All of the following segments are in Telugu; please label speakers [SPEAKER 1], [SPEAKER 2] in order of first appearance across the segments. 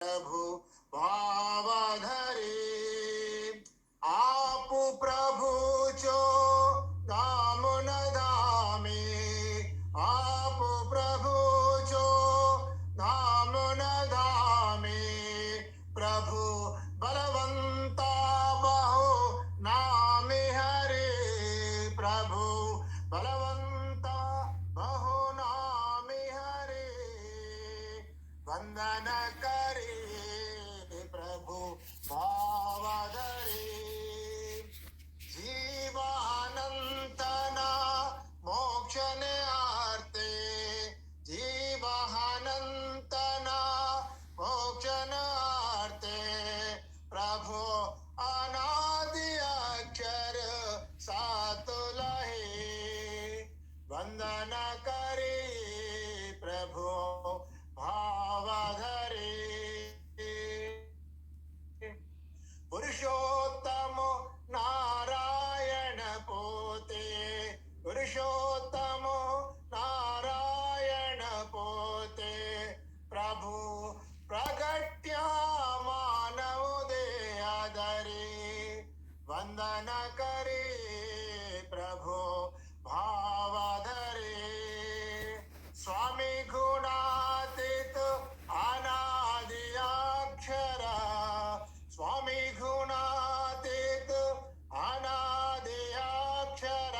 [SPEAKER 1] प्रभु भावधरे आप प्रभु जो नाम न धामे आप प्रभु जो नाम न धामे प्रभु बलवंता बहु नाम हरे प्रभु बलवंता बहु नाम हरे वंदन करे प्रभु भावधरे जीवानंतना मोक्षण आर्ते जीवानंतना मोक्षण आर्ते प्रभु अनादि अक्षर सातुलहे वंदन करे प्रभु भावधरे पुरुषोत्तम नारायण पोते पुरुषोत्तम नारायण पोते प्रभु प्रगट्या मानव देहधरे वंदन करे प्रभु भावधरे स्वामी गुणातीत अनादि अक्षर स्वामी गुणातीत अनादि अक्षर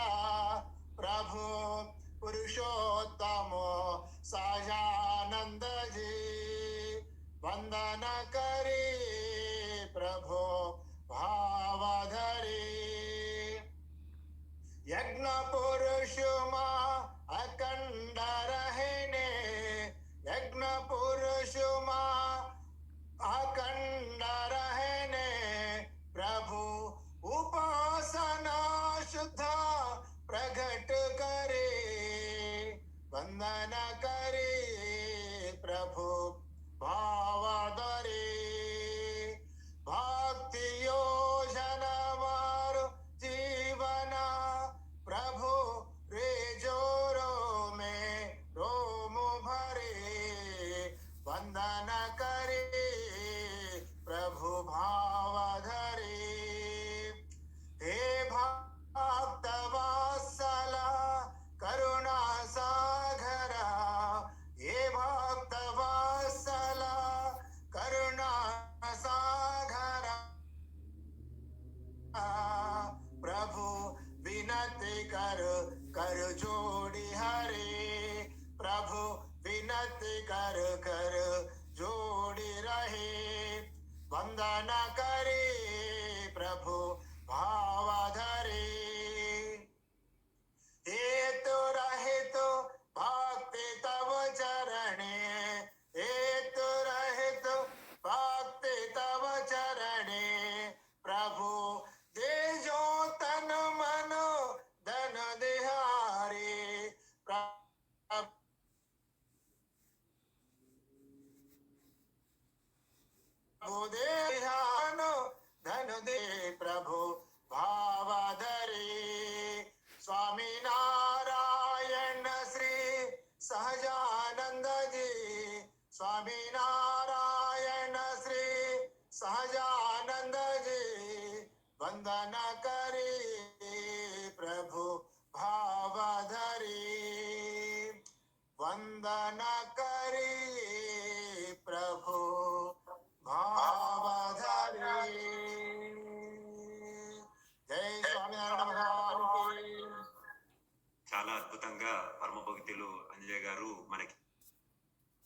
[SPEAKER 1] प्रभु पुरुषोत्तम सहजानंद जी वंदन करे प्रभु भावधरे यज्ञ पुरुषमा अखंड रहने यज्ञ पुरुषमा अखंड रहने प्रभु उपासना शुद्ध प्रकट करे वंदन करे प्रभु भावधरे भक्ति योजना मारो जीवना प्रभु रे जोरो में रोम भरे वंदन करे प्रभु भावधरे हे भक्त वात्सला करुणा सागरा हे भक्त वात्सला करुणा सागरा प्रभु विनती कर कर जोड़ी हरे प्रभु विनती कर कर जोड़ी रहे वंदन करे प्रभु भावधरे हेतु रहित भक्ति तव चरणे हेतु रहित भक्ति तव चरणे प्रभु दे जो तन मन धन दिहारे प्रभु देहान धन दे प्रभु भावधरे स्वामी नारायण श्री सहजानंद जी स्वामी नारायण श्री सहजानंद जी वंदन करे प्रभु भावधरे वंदन करे प्रभु भावधरे जय स्वामीनारायण भगवान की
[SPEAKER 2] చాలా అద్భుతంగా పరమభక్తులు అంజయ్ గారు మనకి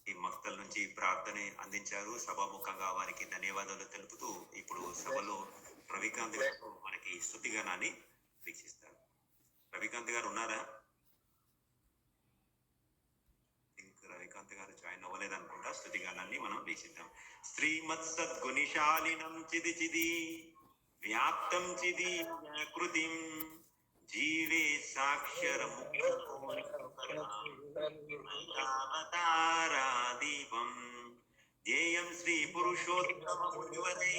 [SPEAKER 2] ఈ మక్తల నుంచి ప్రార్థన అందించారు. సభాముఖంగా వారికి ధన్యవాదాలు తెలుపుతూ ఇప్పుడు సభలో రవికాంత్ గారు మనకి స్తుతిగానాన్ని వీక్షిస్తారు. రవికాంత్ గారు ఉన్నారా? రవికాంత్ గారు జాయిన్ అవ్వలేదనుకుంటా. స్తుతిగానాన్ని మనం వీక్షిద్దాం. శ్రీమత్ సద్గుణిశాలినం చిది చిది వ్యాప్తం చిది కృతిం జీవే సాక్షర ముఖ్యవతారాదీపం ధ్యేయం శ్రీ పురుషోత్తమ మునివరై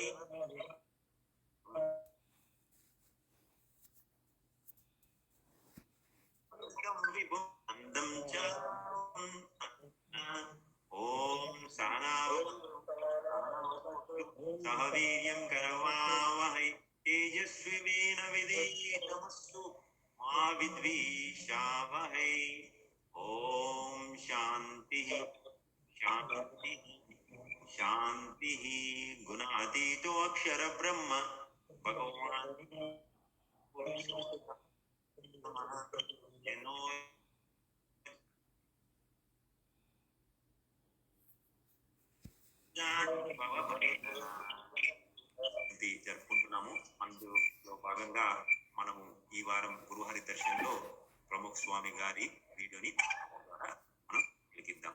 [SPEAKER 2] అందం చ ఓం సహనా सह वीर्यं करवावहै तेजस्विनावधीतमस्तु मा विद्विषावहै। ॐ शान्तिः शान्तिः शान्तिः। गुणातीतो अक्षर ब्रह्म भगवान् पुरुषोत्तमः జయంతి జరుపుకుంటున్నాము. అందులో భాగంగా మనము ఈ వారం గురుహరి దర్శనంలో ప్రముఖ స్వామి గారి వీడియోని ద్వారా మనం తిలకిద్దాం.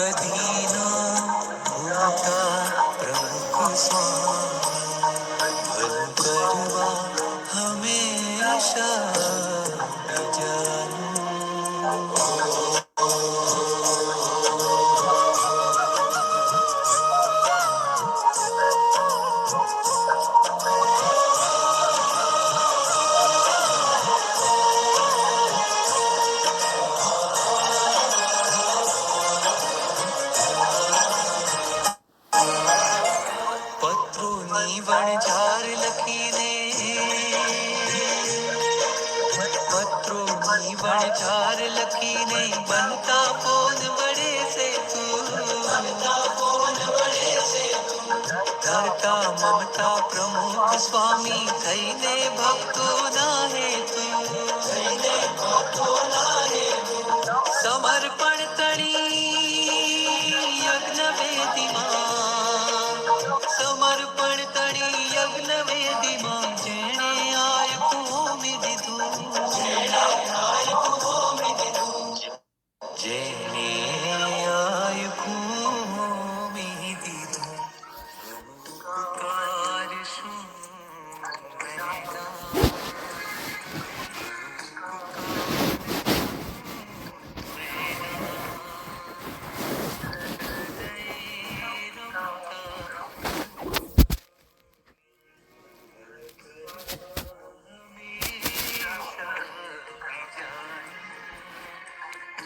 [SPEAKER 3] दीना होता प्रमुख स्वामी भल करवा हमेशा जानू। પત્રોની વણઝાર લખીને પત્રોની વણઝાર લખીને બનતા ફોન વડે છે તું ધરતા મમતા પ્રમુખ સ્વામી થઈને ભક્તો ના હેતુ સમર્પણ તણી યજ્ઞ વેદીમાં સમર્પણ તણી યજ્ઞ વેદીમાં જેણે આયખું દીધું જેણે આયખું દીધું કાર શું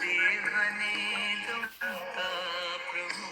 [SPEAKER 3] દેવને દમતા પ્રભુ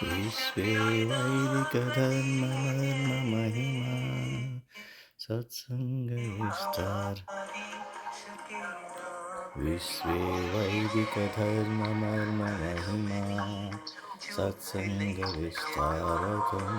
[SPEAKER 4] विश्वे वैदिकधर्ममर्ममहिमा सत्सङ्गविस्तार विश्वे वैदिकधर्ममर्ममहिमा सत्सङ्गविस्तारकम्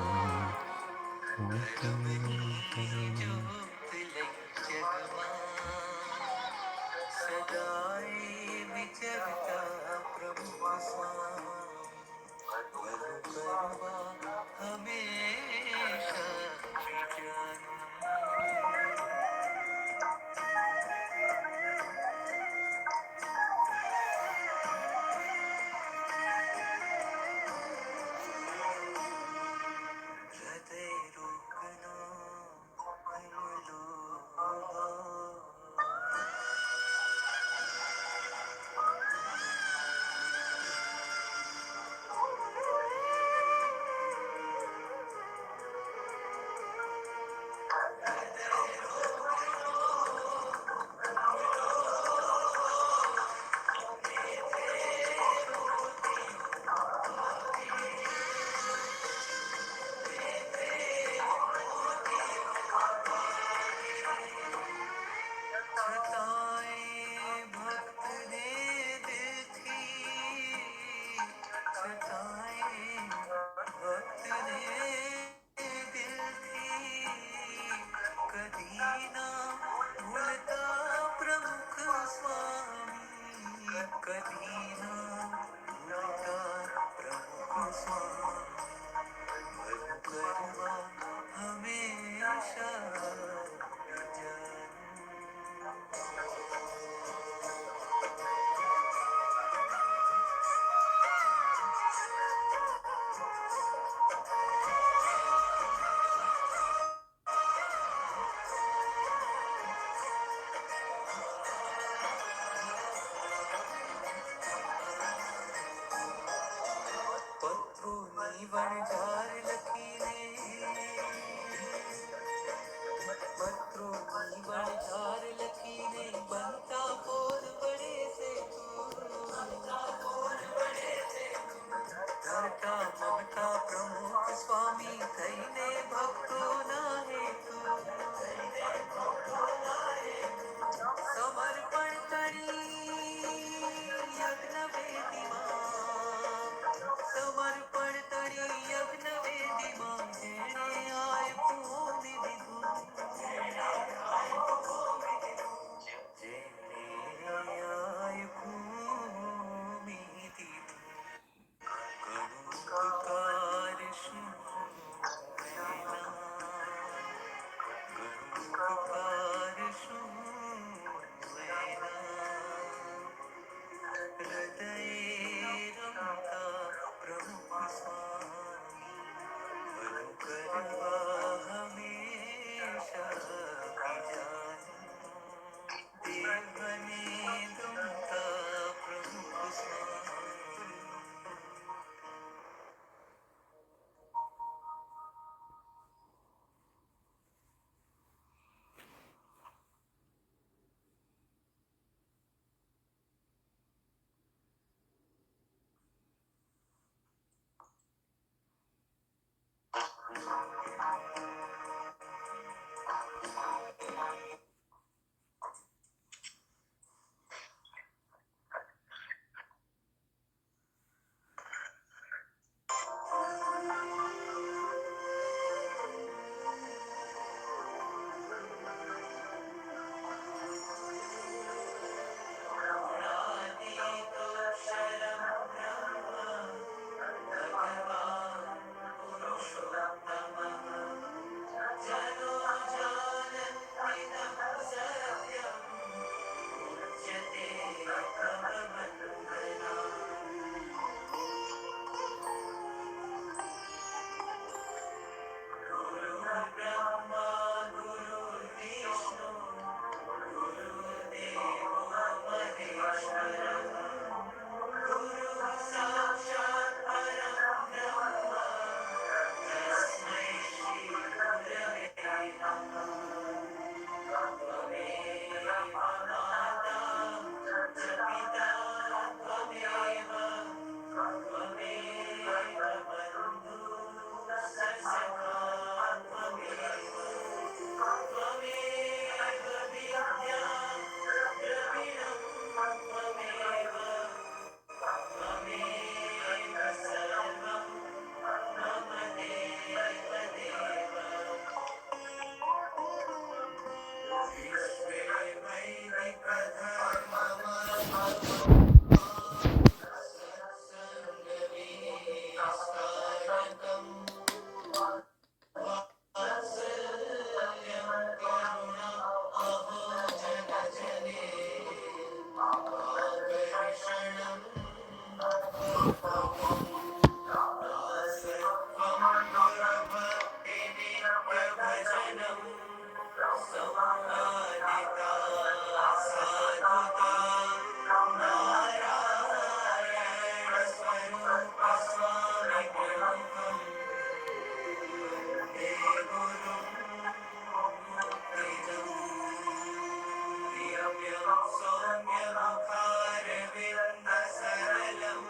[SPEAKER 3] सौम्यमुखारविन्दसरलम्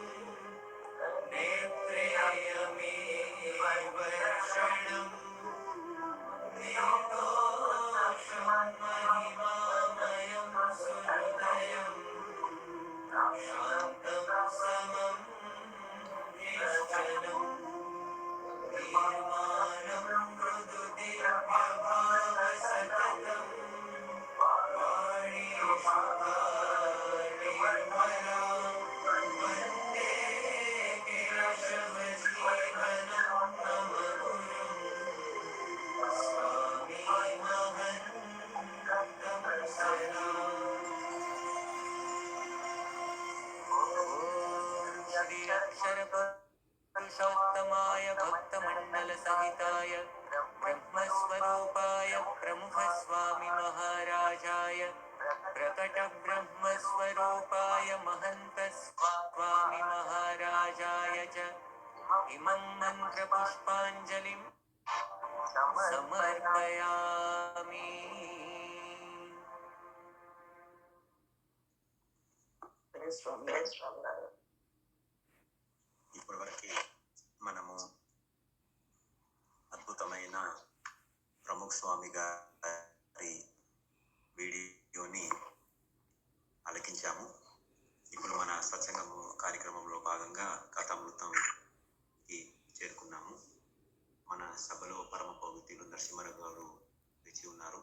[SPEAKER 3] नेत्रेयमेवर्षणम् निर्दोषं महिमामयं सुहृदयम् शान्तं समं निश्चलम् निर्माणं मृदु दिव्यभावसततम् वाणीशुभानिर्मला वन्दे केशवजीवनं मम गुरुं स्वामी महन्तं सदा श्री अक्षर पुरुषोत्तमाय भक्तमण्डलसहिताय ब्रह्मस्वरूपाय प्रमुखस्वामी महाराजाय प्रकटब्रह्मस्वरूपाय महन्तस्वामी महाराजाय च इमं मन्त्रपुष्पाञ्जलिं समर्पयामि।
[SPEAKER 2] ఇప్పటివరకు మనము అద్భుతమైన ప్రముఖ స్వామి గారి వీడియోని ఆలకించాము. ఇప్పుడు మన సత్సంగము కార్యక్రమంలో భాగంగా కథామృతంకి చేరుకున్నాము. మన సభలో పరమ పవిత్రులు నరసింహారావు గారు వేచి ఉన్నారు.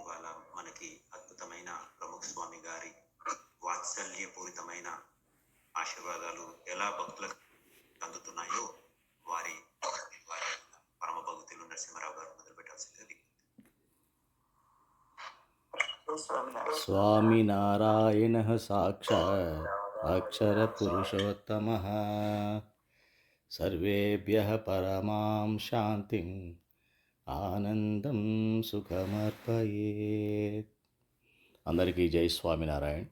[SPEAKER 2] ఇవాళ మనకి అద్భుతమైన ప్రముఖ స్వామి గారి వాత్సల్యపూరితమైన ఆశీర్వాదాలు ఎలా భక్తులకు అందుతున్నాయో వారి పరమ భక్తులు నరసింహారావు గారు మొదలు పెట్టాల్సింది.
[SPEAKER 4] స్వామినారాయణः సాక్షాత్ అక్షరపురుషోత్తమः సర్వేభ్యः పరమాం శాంతిం ఆనందం సుఖమర్పయేత్. అందరికీ జై స్వామినారాయణ.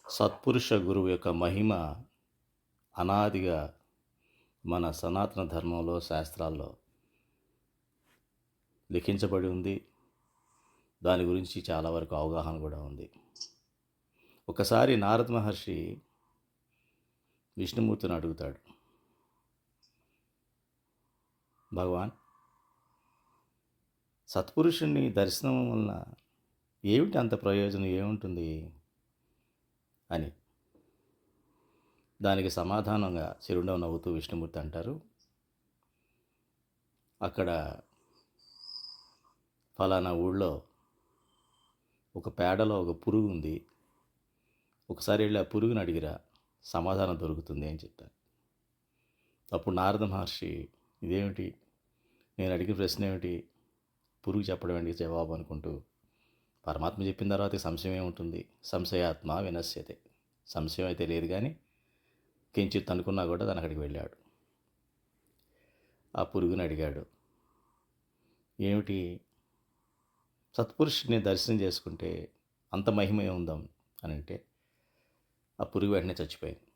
[SPEAKER 4] సత్పురుష గురువు యొక్క మహిమ అనాదిగా మన సనాతన ధర్మంలో శాస్త్రాల్లో లిఖించబడి ఉంది. దాని గురించి చాలా వరకు అవగాహన కూడా ఉంది. ఒకసారి నారద మహర్షి విష్ణుమూర్తిని అడుగుతాడు, భగవాన్, సత్పురుషుణ్ణి దర్శనం వలన ఏమిటి అంత ప్రయోజనం ఏముంటుంది అని. దానికి సమాధానంగా చిరునవ్వు నవ్వుతూ విష్ణుమూర్తి అంటారు, అక్కడ ఫలానా ఊళ్ళో ఒక పేడలో ఒక పురుగు ఉంది, ఒకసారి వెళ్ళి ఆ పురుగుని అడిగిరా, సమాధానం దొరుకుతుంది అని చెప్పారు. అప్పుడు నారద మహర్షి, ఇదేమిటి, నేను అడిగిన ప్రశ్న ఏమిటి, పురుగు చెప్పడం ఏంటి జవాబు అనుకుంటూ, పరమాత్మ చెప్పిన తర్వాత సంశయం ఏముంటుంది, సంశయాత్మ వినశ్యతే, సంశయం అయితే లేదు కానీ కించిత్ అనుకున్నా కూడా దాని అక్కడికి వెళ్ళాడు. ఆ పురుగుని అడిగాడు, ఏమిటి, సత్పురుషుడిని దర్శనం చేసుకుంటే అంత మహిమ ఉందాం అని అంటే ఆ పురుగు వెంటనే చచ్చిపోయింది.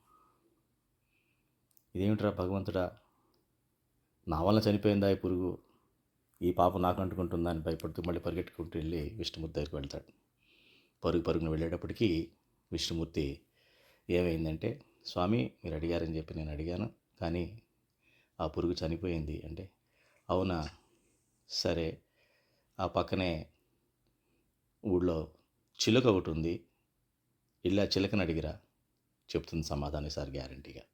[SPEAKER 4] ఇదేమిట్రా భగవంతుడా, నా వల్ల చనిపోయిందా ఈ పురుగు, ఈ పాప నాకు అంటుకుంటుందా అని భయపడుతూ మళ్ళీ పరిగెట్టుకుంటూ వెళ్ళి విష్ణుమూర్తి దగ్గరికి వెళ్తాడు. పరుగును వెళ్ళేటప్పటికీ విష్ణుమూర్తి ఏమైందంటే, స్వామి మీరు అడిగారని చెప్పి నేను అడిగాను, కానీ ఆ పురుగు చనిపోయింది అంటే, అవునా, సరే ఆ పక్కనే ఊళ్ళో చిలుక ఒకటి ఉంది, వెళ్ళి ఆ చిలుకని అడిగిరా, చెప్తుంది సమాధానం సార్ గ్యారంటీగా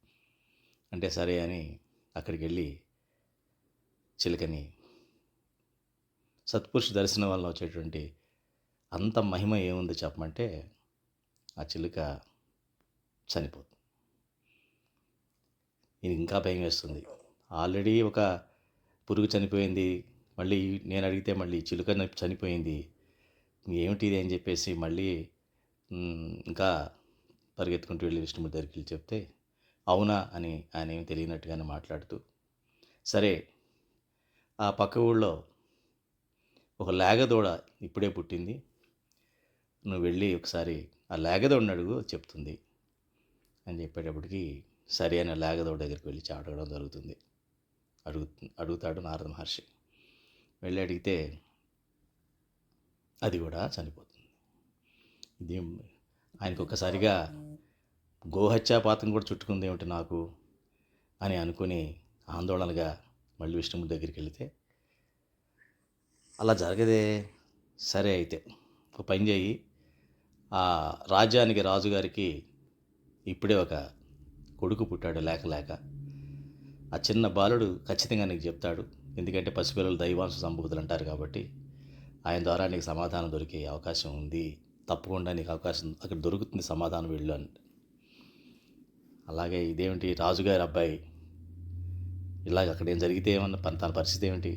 [SPEAKER 4] అంటే, సరే అని అక్కడికి వెళ్ళి చిలుకని, సత్పురుష దర్శనం వల్ల వచ్చేటువంటి అంత మహిమ ఏముంది చెప్పమంటే ఆ చిలుక చనిపోతుంది. ఇది ఇంకా భయం వేస్తుంది. ఆల్రెడీ ఒక పురుగు చనిపోయింది, మళ్ళీ నేను అడిగితే మళ్ళీ చిలుక చనిపోయింది, ఏమిటిది అని చెప్పేసి మళ్ళీ ఇంకా పరిగెత్తుకుంటూ వెళ్ళి విష్ణుమూర్తి దగ్గరికి వెళ్ళి చెప్తే, అవునా అని ఆయన ఏమి తెలియనట్టుగానే మాట్లాడుతూ, సరే ఆ పక్క ఊళ్ళో ఒక లేగదూడ ఇప్పుడే పుట్టింది, నువ్వు వెళ్ళి ఒకసారి ఆ లేగదూడని అడుగు చెప్తుంది అని చెప్పేటప్పటికి సరే అని లేగదూడ దగ్గరికి వెళ్ళి అడగడం జరుగుతుంది. అడుగుతాడు నారద మహర్షి. వెళ్ళి అడిగితే అది కూడా చనిపోతుంది. ఇది ఆయనకు ఒక్కసారిగా గోహత్యాపాతం కూడా చుట్టుకుంది ఏమిటి నాకు అని అనుకుని ఆందోళనగా మళ్ళీ విష్ణుమూర్తి దగ్గరికి వెళితే, అలా జరగదే. సరే అయితే ఒక పని చేయి, ఆ రాజ్యానికి రాజుగారికి ఇప్పుడే ఒక కొడుకు పుట్టాడు లేక లేక. ఆ చిన్న బాలుడు ఖచ్చితంగా నీకు చెప్తాడు, ఎందుకంటే పసిపిల్లలు దైవాంశ సంభూతులు అంటారు కాబట్టి ఆయన ద్వారా నీకు సమాధానం దొరికే అవకాశం ఉంది, తప్పకుండా నీకు అవకాశం అక్కడ దొరుకుతుంది సమాధానం వెళ్ళు అని. అలాగే ఇదేమిటి రాజుగారి అబ్బాయి ఇలాగ అక్కడ ఏం జరిగితే ఏమన్నా తన పరిస్థితి ఏమిటి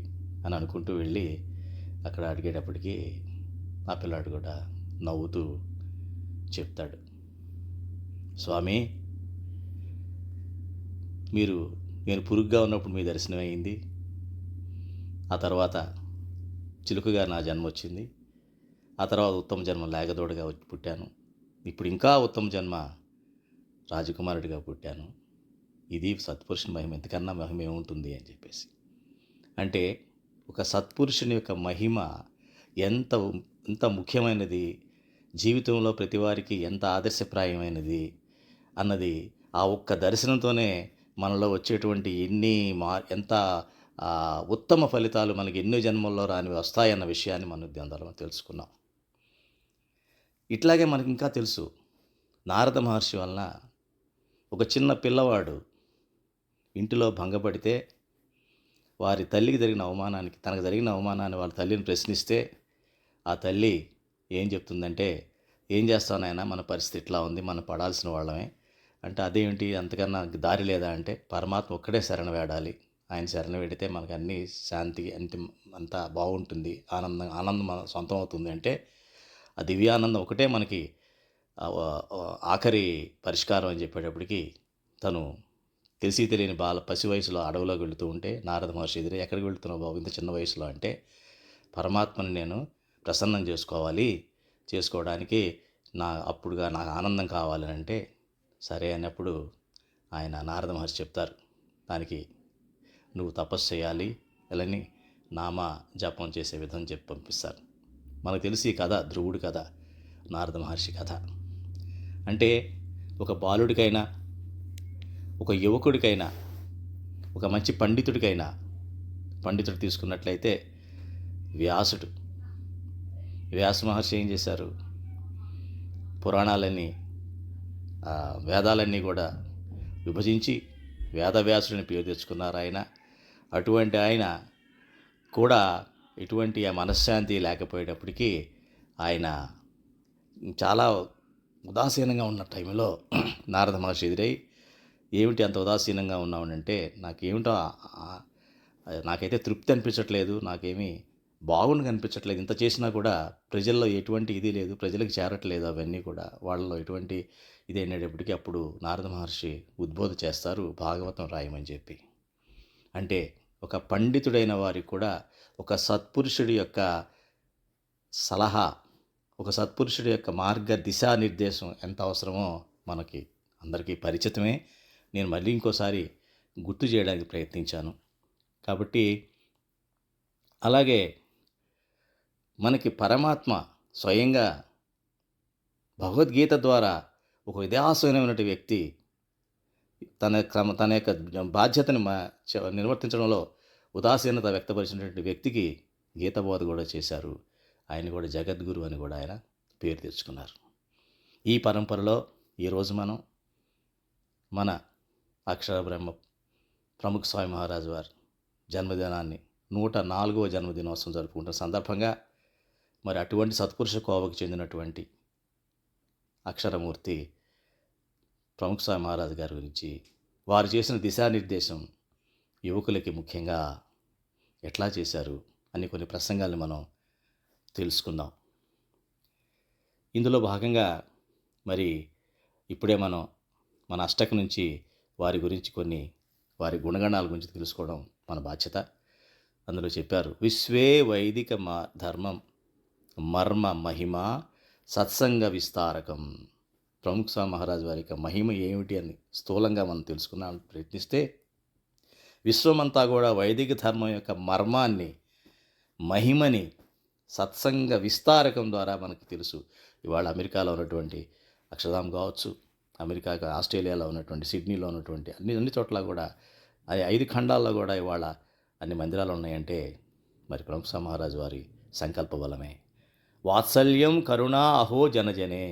[SPEAKER 4] అని అనుకుంటూ వెళ్ళి అక్కడ అడిగేటప్పటికి ఆ పిల్లాడు కూడా నవ్వుతూ చెప్తాడు, స్వామి నేను పురుగ్గా ఉన్నప్పుడు మీ దర్శనం అయింది, ఆ తర్వాత చిలుకగా నా జన్మ వచ్చింది, ఆ తర్వాత ఉత్తమ జన్మ లేగదోడుగా వచ్చి పుట్టాను, ఇప్పుడు ఇంకా ఉత్తమ జన్మ రాజకుమారుడిగా పుట్టాను, ఇది సత్పురుషుని మహిమ, ఎంతకన్నా మహిమ ఏముంటుంది అని చెప్పేసి. అంటే ఒక సత్పురుషుని యొక్క మహిమ ఎంత ఎంత ముఖ్యమైనది, జీవితంలో ప్రతివారికి ఎంత ఆదర్శప్రాయమైనది అన్నది ఆ ఒక్క దర్శనంతోనే మనలో వచ్చేటువంటి ఎంత ఉత్తమ ఫలితాలు మనకి ఎన్నో జన్మల్లో రానివి వస్తాయన్న విషయాన్ని మనం దీని తెలుసుకున్నాం. ఇట్లాగే మనకి ఇంకా తెలుసు, నారద మహర్షి వలన ఒక చిన్న పిల్లవాడు ఇంటిలో భంగపడితే వారి తల్లికి తనకు జరిగిన అవమానాన్ని వాళ్ళ తల్లిని ప్రశ్నిస్తే ఆ తల్లి ఏం చెప్తుందంటే, ఏం చేస్తావు నాయనా, మన పరిస్థితి ఇట్లా ఉంది, మనం పడాల్సిన వాళ్ళమే అంటే, అదేమిటి అంతకన్నా దారి లేదా అంటే, పరమాత్మ ఒక్కడే శరణ వేడాలి, ఆయన శరణ వేడితే మనకు అన్ని శాంతి అంతా బాగుంటుంది, ఆనందం మన సొంతం అవుతుంది అంటే, ఆ దివ్యానందం ఒకటే మనకి ఆఖరి పరిష్కారం అని చెప్పేటప్పటికి తను తెలిసి తెలియని పసి వయసులో అడవిలోకి వెళుతూ ఉంటే నారద మహర్షి ఎదురే, ఎక్కడికి వెళుతున్నావు బాబు ఇంత చిన్న వయసులో అంటే, పరమాత్మని నేను ప్రసన్నం చేసుకోవడానికి అప్పుడుగా నాకు ఆనందం కావాలని అంటే, సరే అన్నప్పుడు ఆయన నారద మహర్షి చెప్తారు, దానికి నువ్వు తపస్సు చేయాలి అలాని నామ జపం చేసే విధం చెప్పి పంపిస్తారు. మనకు తెలిసి ఈ కథ ధ్రువుడి కథ, నారద మహర్షి కథ. అంటే ఒక బాలుడికైనా, ఒక యువకుడికైనా, ఒక మంచి పండితుడు తీసుకున్నట్లయితే వ్యాస మహర్షి ఏం చేశారు, పురాణాలన్నీ వేదాలన్నీ కూడా విభజించి వేదవ్యాసుడిని పేరు తెచ్చుకున్నారు ఆయన. అటువంటి ఆయన కూడా ఎటువంటి మనశ్శాంతి లేకపోయేటప్పటికీ ఆయన చాలా ఉదాసీనంగా ఉన్న టైంలో నారద మహర్షి ఎదురై, ఏమిటి అంత ఉదాసీనంగా ఉన్నావునంటే, నాకైతే తృప్తి అనిపించట్లేదు, నాకేమీ బాగుండి కనిపించట్లేదు, ఇంత చేసినా కూడా ప్రజల్లో ఎటువంటి ఇది లేదు, ప్రజలకు చేరట్లేదు అవన్నీ కూడా, వాళ్ళలో ఎటువంటి ఇది అనేటప్పటికీ అప్పుడు నారద మహర్షి ఉద్బోధ చేస్తారు, భాగవతం రాయమని చెప్పి. అంటే ఒక పండితుడైన వారికి కూడా ఒక సత్పురుషుడి యొక్క సలహా, ఒక సత్పురుషుడి యొక్క దిశానిర్దేశం ఎంత అవసరమో మనకి అందరికీ పరిచితమే. నేను మళ్ళీ ఇంకోసారి గుర్తు చేయడానికి ప్రయత్నించాను. కాబట్టి అలాగే మనకి పరమాత్మ స్వయంగా భగవద్గీత ద్వారా ఒక విద్యాసమైనటువంటి వ్యక్తి తన యొక్క బాధ్యతను నిర్వర్తించడంలో ఉదాసీనత వ్యక్తపరిచినటువంటి వ్యక్తికి గీతబోధ కూడా చేశారు. ఆయన కూడా జగద్గురు అని కూడా ఆయన పేరు తెచ్చుకున్నారు. ఈ పరంపరలో ఈరోజు మనం మన అక్షర బ్రహ్మ ప్రముఖ స్వామి మహారాజు వారి జన్మదినాన్ని 104వ జన్మదినోత్సవం జరుపుకుంటున్న సందర్భంగా మరి అటువంటి సత్పురుష కోవకు చెందినటువంటి అక్షరమూర్తి ప్రముఖ స్వామి మహారాజు గారి గురించి, వారు చేసిన దిశానిర్దేశం యువకులకి ముఖ్యంగా ఎట్లా చేశారు అని కొన్ని ప్రసంగాల్ని మనం తెలుసుకుందాం. ఇందులో భాగంగా మరి ఇప్పుడే మన అష్టక నుంచి వారి గురించి వారి గుణగణాల గురించి తెలుసుకోవడం మన బాధ్యత. అందులో చెప్పారు, విశ్వే వైదిక ధర్మం మర్మ మహిమ సత్సంగ విస్తారకం. ప్రముఖ స్వామి మహారాజు వారి యొక్క మహిమ ఏమిటి అని స్థూలంగా మనం తెలుసుకున్నామని ప్రయత్నిస్తే, విశ్వమంతా కూడా వైదిక ధర్మం యొక్క మర్మాన్ని, మహిమని సత్సంగ విస్తారకం ద్వారా మనకు తెలుసు. ఇవాళ అమెరికాలో ఉన్నటువంటి అక్షరధామ్ కావచ్చు, ఆస్ట్రేలియాలో ఉన్నటువంటి సిడ్నీలో ఉన్నటువంటి అన్ని చోట్ల కూడా 5 ఖండాల్లో కూడా ఇవాళ అన్ని మందిరాలు ఉన్నాయంటే మరి ప్రముఖ మహారాజు వారి సంకల్ప బలమే. వాత్సల్యం కరుణ అహో జనజనే,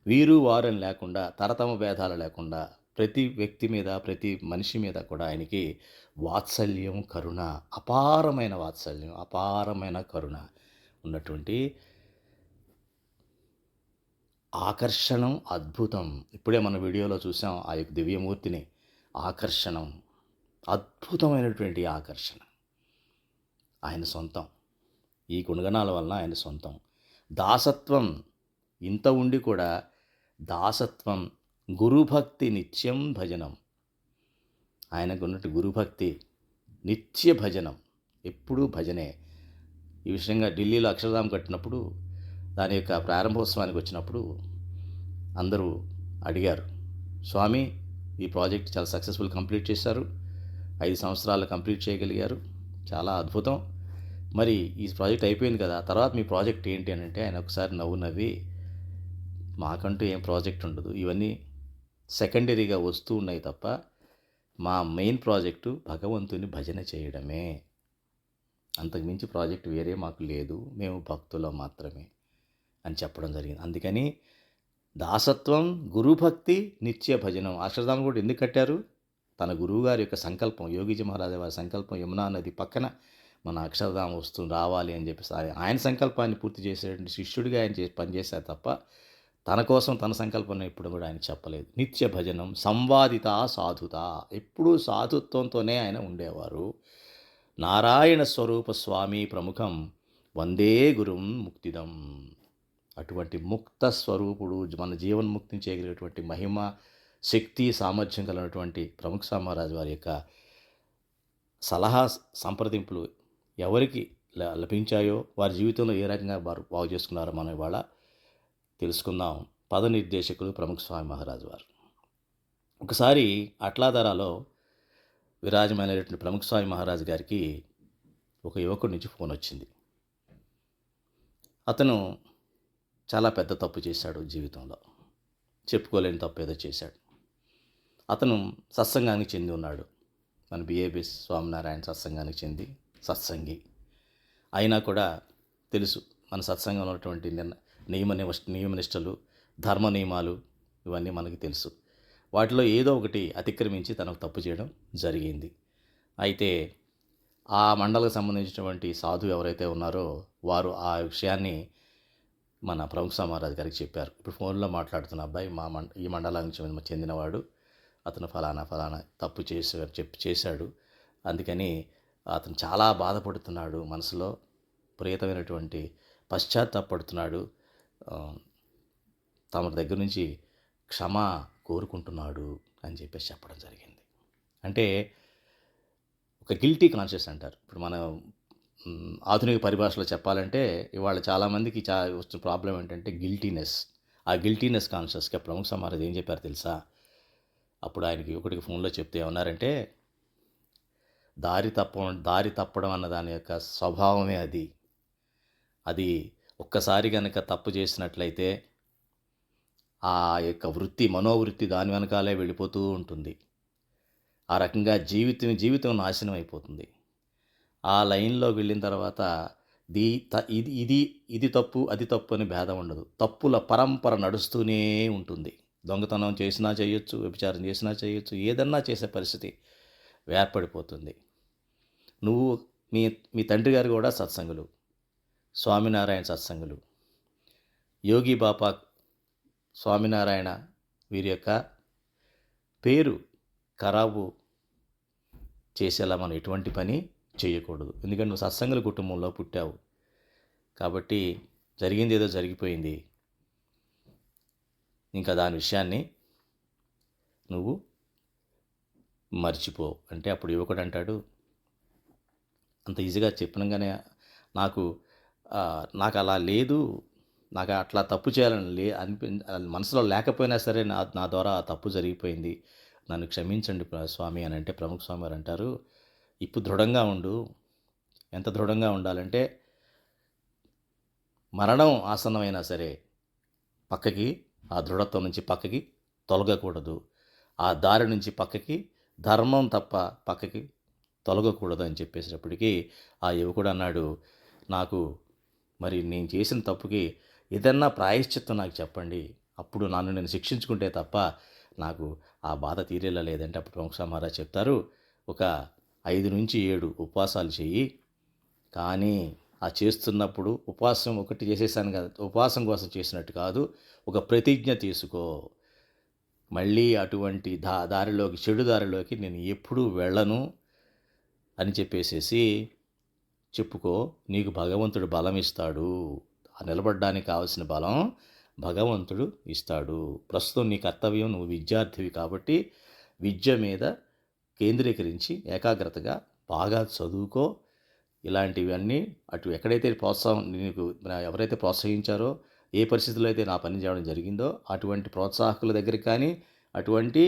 [SPEAKER 4] వీరు వారని లేకుండా, తరతమ భేదాలు లేకుండా ప్రతి వ్యక్తి మీద, ప్రతి మనిషి మీద కూడా ఆయనకి వాత్సల్యం, కరుణ, అపారమైన వాత్సల్యం, అపారమైన కరుణ ఉన్నటువంటి ఆకర్షణం అద్భుతం. ఇప్పుడే మన వీడియోలో చూసాం ఆ యొక్క దివ్యమూర్తిని. ఆకర్షణం, అద్భుతమైనటువంటి ఆకర్షణ ఆయన సొంతం. ఈ గుణగణాల వలన ఆయన సొంతం. దాసత్వం, ఇంత ఉండి కూడా దాసత్వం, గురుభక్తి నిత్యం భజనం. ఆయనకు ఉన్నట్టు గురుభక్తి, నిత్య భజనం, ఎప్పుడూ భజనే. ఈ విషయంగా ఢిల్లీలో అక్షరధామ్ కట్టినప్పుడు, దాని యొక్క ప్రారంభోత్సవానికి వచ్చినప్పుడు అందరూ అడిగారు, స్వామి ఈ ప్రాజెక్ట్ చాలా సక్సెస్ఫుల్ కంప్లీట్ చేశారు, 5 సంవత్సరాలు కంప్లీట్ చేయగలిగారు, చాలా అద్భుతం. మరి ఈ ప్రాజెక్ట్ అయిపోయింది కదా, తర్వాత మీ ప్రాజెక్ట్ ఏంటి అని అంటే ఆయన ఒకసారి నవ్వి, మాకంటూ ఏం ప్రాజెక్ట్ ఉండదు, ఇవన్నీ సెకండరీగా వస్తూ ఉన్నాయి తప్ప మా మెయిన్ ప్రాజెక్టు భగవంతుని భజన చేయడమే, అంతకుమించి ప్రాజెక్ట్ వేరే మాకు లేదు, మేము భక్తులం మాత్రమే అని చెప్పడం జరిగింది. అందుకని దాసత్వం, గురుభక్తి, నిత్య భజనం. అక్షరధామ్ కూడా ఎందుకు కట్టారు? తన గురువుగారి యొక్క సంకల్పం, యోగీజీ మహారాజు వారి సంకల్పం, యమునా నది పక్కన మన అక్షరధామ్ రావాలి అని చెప్పేసి ఆయన సంకల్పాన్ని పూర్తి చేసేటువంటి శిష్యుడిగా ఆయన పనిచేశారు తప్ప తన కోసం తన సంకల్పాన్ని ఎప్పుడు కూడా ఆయన చెప్పలేదు. నిత్య భజనం, సంవాదిత సాధుత, ఎప్పుడూ సాధుత్వంతోనే ఆయన ఉండేవారు. నారాయణ స్వరూప స్వామి ప్రముఖం వందే గురుం ముక్తిదం. అటువంటి ముక్త స్వరూపుడు, మన జీవన్ముక్తిని చేయగలిగినటువంటి మహిమ, శక్తి, సామర్థ్యం కలిగినటువంటి ప్రముఖ మహారాజు వారి యొక్క సలహా సంప్రదింపులు ఎవరికి లభించాయో, వారి జీవితంలో ఏ రకంగా వారు బాగు చేసుకున్నారో మనం ఇవాళ తెలుసుకుందాం. పదనిర్దేశకులు ప్రముఖ స్వామి మహారాజు వారు. ఒకసారి అట్లాదరాలో విరాజమైనటువంటి ప్రముఖ స్వామి మహారాజు గారికి ఒక యువకుడి నుంచి ఫోన్ వచ్చింది. అతను చాలా పెద్ద తప్పు చేశాడు జీవితంలో, చెప్పుకోలేని తప్పు ఏదో చేశాడు. అతను సత్సంగానికి చెంది ఉన్నాడు, మన బిఏబి స్వామినారాయణ సత్సంగానికి చెంది సత్సంగి అయినా కూడా తెలుసు మన సత్సంగంలో ఉన్నటువంటి నియమనిష్టలు, ధర్మ నియమాలు ఇవన్నీ మనకి తెలుసు. వాటిలో ఏదో ఒకటి అతిక్రమించి తనకు తప్పు చేయడం జరిగింది. అయితే ఆ మండలకు సంబంధించినటువంటి సాధువు ఎవరైతే ఉన్నారో వారు ఆ విషయాన్ని మన ప్రముఖ మహారాజు గారికి చెప్పారు. ఇప్పుడు ఫోన్లో మాట్లాడుతున్న అబ్బాయి ఈ మండలానికి చెందినవాడు, అతను ఫలానా తప్పు చేశాడు, అందుకని అతను చాలా బాధపడుతున్నాడు, మనసులో ప్రియతమైనటువంటి పశ్చాత్తాపడుతున్నాడు, తమ దగ్గర నుంచి క్షమ కోరుకుంటున్నాడు అని చెప్పేసి చెప్పడం జరిగింది. అంటే ఒక గిల్టీ కాన్షియస్ అంటారు. ఇప్పుడు మన ఆధునిక పరిభాషలో చెప్పాలంటే ఇవాళ చాలామందికి వస్తున్న ప్రాబ్లం ఏంటంటే గిల్టీనెస్. ఆ గిల్టీనెస్ కాన్షియస్గా ప్రముఖ మహారాజు ఏం చెప్పారు తెలుసా? అప్పుడు ఆయనకి ఒకటికి ఫోన్లో చెప్తే ఏమన్నారంటే, దారి తప్పడం అన్న దాని యొక్క స్వభావమే అది ఒక్కసారి కనుక తప్పు చేసినట్లయితే ఆ యొక్క మనోవృత్తి దాని వెనకాలే వెళ్ళిపోతూ ఉంటుంది. ఆ రకంగా జీవితం నాశనం అయిపోతుంది. ఆ లైన్లో వెళ్ళిన తర్వాత ఇది తప్పు అది తప్పు అని భేదం ఉండదు. తప్పుల పరంపర నడుస్తూనే ఉంటుంది. దొంగతనం చేసినా చేయొచ్చు, వ్యభిచారం చేసినా చేయొచ్చు, ఏదన్నా చేసే పరిస్థితి ఏర్పడిపోతుంది. నువ్వు మీ తండ్రి గారు కూడా సత్సంగులు, స్వామినారాయణ సత్సంగులు, యోగి బాపా స్వామినారాయణ వీరి యొక్క పేరు ఖరాబు చేసేలా మనం ఎటువంటి పని చేయకూడదు. ఎందుకంటే నువ్వు సత్సంగుల కుటుంబంలో పుట్టావు కాబట్టి జరిగింది ఏదో జరిగిపోయింది, ఇంకా దాని విషయాన్ని నువ్వు మర్చిపో అంటే అప్పుడు యువకుడు అంటాడు, అంత ఈజీగా చెప్పినగానే నాకు అలా లేదు, నాకు అట్లా తప్పు చేయాలని మనసులో లేకపోయినా సరే నా ద్వారా ఆ తప్పు జరిగిపోయింది, నన్ను క్షమించండి స్వామి అని అంటే ప్రముఖ స్వామి వారు అంటారు, ఇప్పుడు దృఢంగా ఉండు. ఎంత దృఢంగా ఉండాలంటే మరణం ఆసన్నమైనా సరే పక్కకి, ఆ దృఢత్వం నుంచి పక్కకి తొలగకూడదు. ఆ దారి నుంచి పక్కకి ధర్మం తప్ప పక్కకి తొలగకూడదు అని చెప్పేసినప్పటికీ ఆ యువకుడు అన్నాడు, నాకు మరి నేను చేసిన తప్పుకి ఏదన్నా ప్రాయశ్చిత్తం నాకు చెప్పండి, అప్పుడు నన్ను నేను శిక్షించుకుంటే తప్ప నాకు ఆ బాధ తీరేలా లేదంటే అప్పుడు ప్రముఖ మహారాజ్ చెప్తారు, ఒక 5 నుంచి 7 ఉపవాసాలు చెయ్యి, కానీ ఆ చేస్తున్నప్పుడు ఉపవాసం ఒకటి చేసేసాను కదా, ఉపవాసం కోసం చేసినట్టు కాదు, ఒక ప్రతిజ్ఞ తీసుకో, మళ్ళీ అటువంటి దారిలోకి, చెడు దారిలోకి నేను ఎప్పుడూ వెళ్ళను అని చెప్పేసేసి చెప్పుకో, నీకు భగవంతుడు బలం ఇస్తాడు, ఆ నిలబడడానికి కావాల్సిన బలం భగవంతుడు ఇస్తాడు. ప్రస్తుతం నీ కర్తవ్యం, నువ్వు విద్యార్థివి కాబట్టి విద్య మీద కేంద్రీకరించి ఏకాగ్రతగా బాగా చదువుకో, ఇలాంటివన్నీ అటు ఎక్కడైతే ప్రోత్సాహం నీకు ఎవరైతే ప్రోత్సహించారో, ఏ పరిస్థితుల్లో అయితే నా పని చేయడం జరిగిందో అటువంటి ప్రోత్సాహకుల దగ్గరికి కానీ, అటువంటి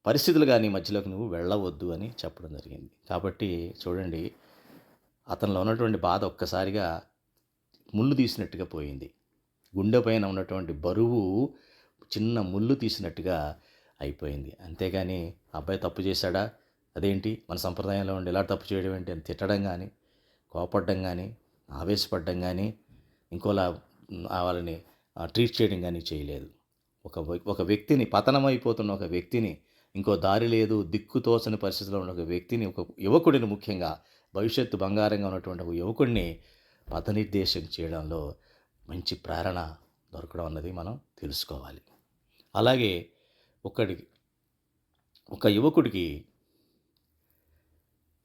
[SPEAKER 4] పరిస్థితులు కానీ మధ్యలోకి నువ్వు వెళ్ళవద్దు అని చెప్పడం జరిగింది. కాబట్టి చూడండి, అతనిలో ఉన్నటువంటి బాధ ఒక్కసారిగా ముళ్ళు తీసినట్టుగా పోయింది. గుండె పైన ఉన్నటువంటి బరువు చిన్న ముళ్ళు తీసినట్టుగా అయిపోయింది. అంతేగాని అబ్బాయి తప్పు చేశాడా, అదేంటి మన సంప్రదాయంలో ఉండి ఇలా తప్పు చేయడం ఏంటి అని తిట్టడం కానీ, కోపడడం కానీ, ఆవేశపడడం కానీ, ఇంకోలా వాళ్ళని ట్రీట్ చేయడం కానీ చేయలేదు. ఒక వ్యక్తిని, పతనమైపోతున్న ఒక వ్యక్తిని, ఇంకో దారి లేదు, దిక్కుతోచని పరిస్థితిలో ఉన్న ఒక వ్యక్తిని, ఒక యువకుడిని, ముఖ్యంగా భవిష్యత్తు బంగారంగా ఉన్నటువంటి ఒక యువకుడిని పథనిర్దేశం చేయడంలో మంచి ప్రేరణ దొరకడం అన్నది మనం తెలుసుకోవాలి. అలాగే ఒక యువకుడికి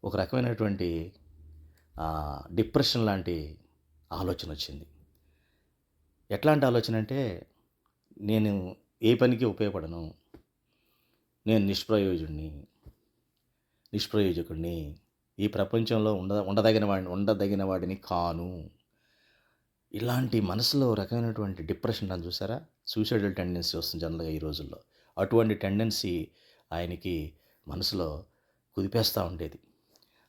[SPEAKER 4] ఒక రకమైనటువంటి డిప్రెషన్ లాంటి ఆలోచన వచ్చింది. ఎట్లాంటి ఆలోచన అంటే, నేను ఏ పనికి ఉపయోగపడను, నేను నిష్ప్రయోజకుడిని, ఈ ప్రపంచంలో ఉండదగిన వాడిని కాను, ఇలాంటి మనసులో రకమైనటువంటి డిప్రెషన్ అని చూసారా, సూసైడల్ టెండెన్సీ వస్తుంది జనరల్గా ఈ రోజుల్లో. అటువంటి టెండెన్సీ ఆయనకి మనసులో కుదిపేస్తూ ఉండేది.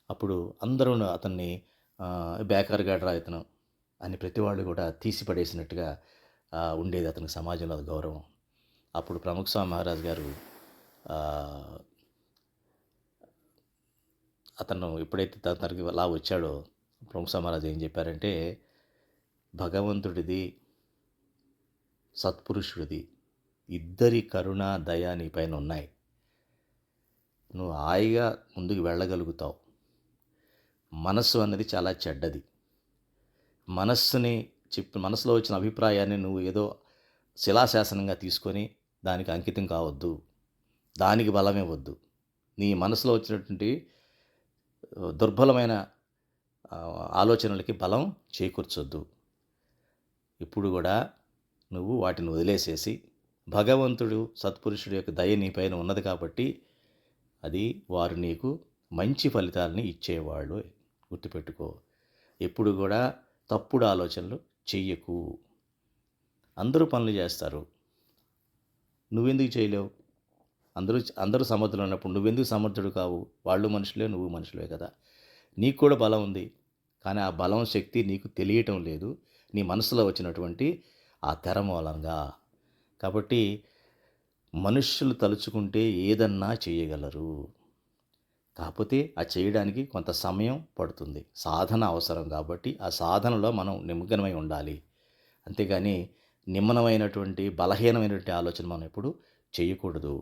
[SPEAKER 4] అప్పుడు అందరూ అతన్ని బేకార్గాడ్రా ఇతను అని ప్రతి వాళ్ళు కూడా తీసిపడేసినట్టుగా ఉండేది అతనికి సమాజంలో గౌరవం. అప్పుడు ప్రముఖ స్వామి మహారాజ్ గారు అతను ఎప్పుడైతే తనకి అలా వచ్చాడో, ప్రముఖ స్వామి మహారాజ్ ఏం చెప్పారంటే, భగవంతుడిది, సత్పురుషుడిది, ఇద్దరి కరుణ దయ నీ పైన ఉన్నాయి, నువ్వు హాయిగా ముందుకు వెళ్ళగలుగుతావు. మనస్సు అన్నది చాలా చెడ్డది. మనసులో వచ్చిన అభిప్రాయాన్ని నువ్వు ఏదో శిలాశాసనంగా తీసుకొని దానికి అంకితం కావద్దు, దానికి బలమే వద్దు. నీ మనసులో వచ్చినటువంటి దుర్బలమైన ఆలోచనలకి బలం చేకూర్చొద్దు. ఇప్పుడు కూడా నువ్వు వాటిని వదిలేసేసి, భగవంతుడు, సత్పురుషుడు యొక్క దయ నీ పైన ఉన్నది కాబట్టి అది వారు నీకు మంచి ఫలితాలని ఇచ్చేవాళ్ళు, గుర్తుపెట్టుకో. ఎప్పుడు కూడా తప్పుడు ఆలోచనలు చెయ్యకు. అందరూ పనులు చేస్తారు, నువ్వెందుకు చేయలేవు? అందరూ సమర్థులు ఉన్నప్పుడు నువ్వెందుకు సమర్థుడు కావు? వాళ్ళు మనుషులే, నువ్వు మనుషులే కదా. నీకు కూడా బలం ఉంది, కానీ ఆ బలం, శక్తి నీకు తెలియటం లేదు, నీ మనసులో వచ్చినటువంటి ఆ తెర మూలంగా. కాబట్టి మనుష్యులు తలుచుకుంటే ఏదన్నా చేయగలరు, కాకపోతే ఆ చేయడానికి కొంత సమయం పడుతుంది, సాధన అవసరం. కాబట్టి ఆ సాధనలో మనం నిమగ్నమై ఉండాలి. అంతేగాని నిమ్మనమైనటువంటి, బలహీనమైనటువంటి ఆలోచన మనం ఎప్పుడు చేయకూడదు.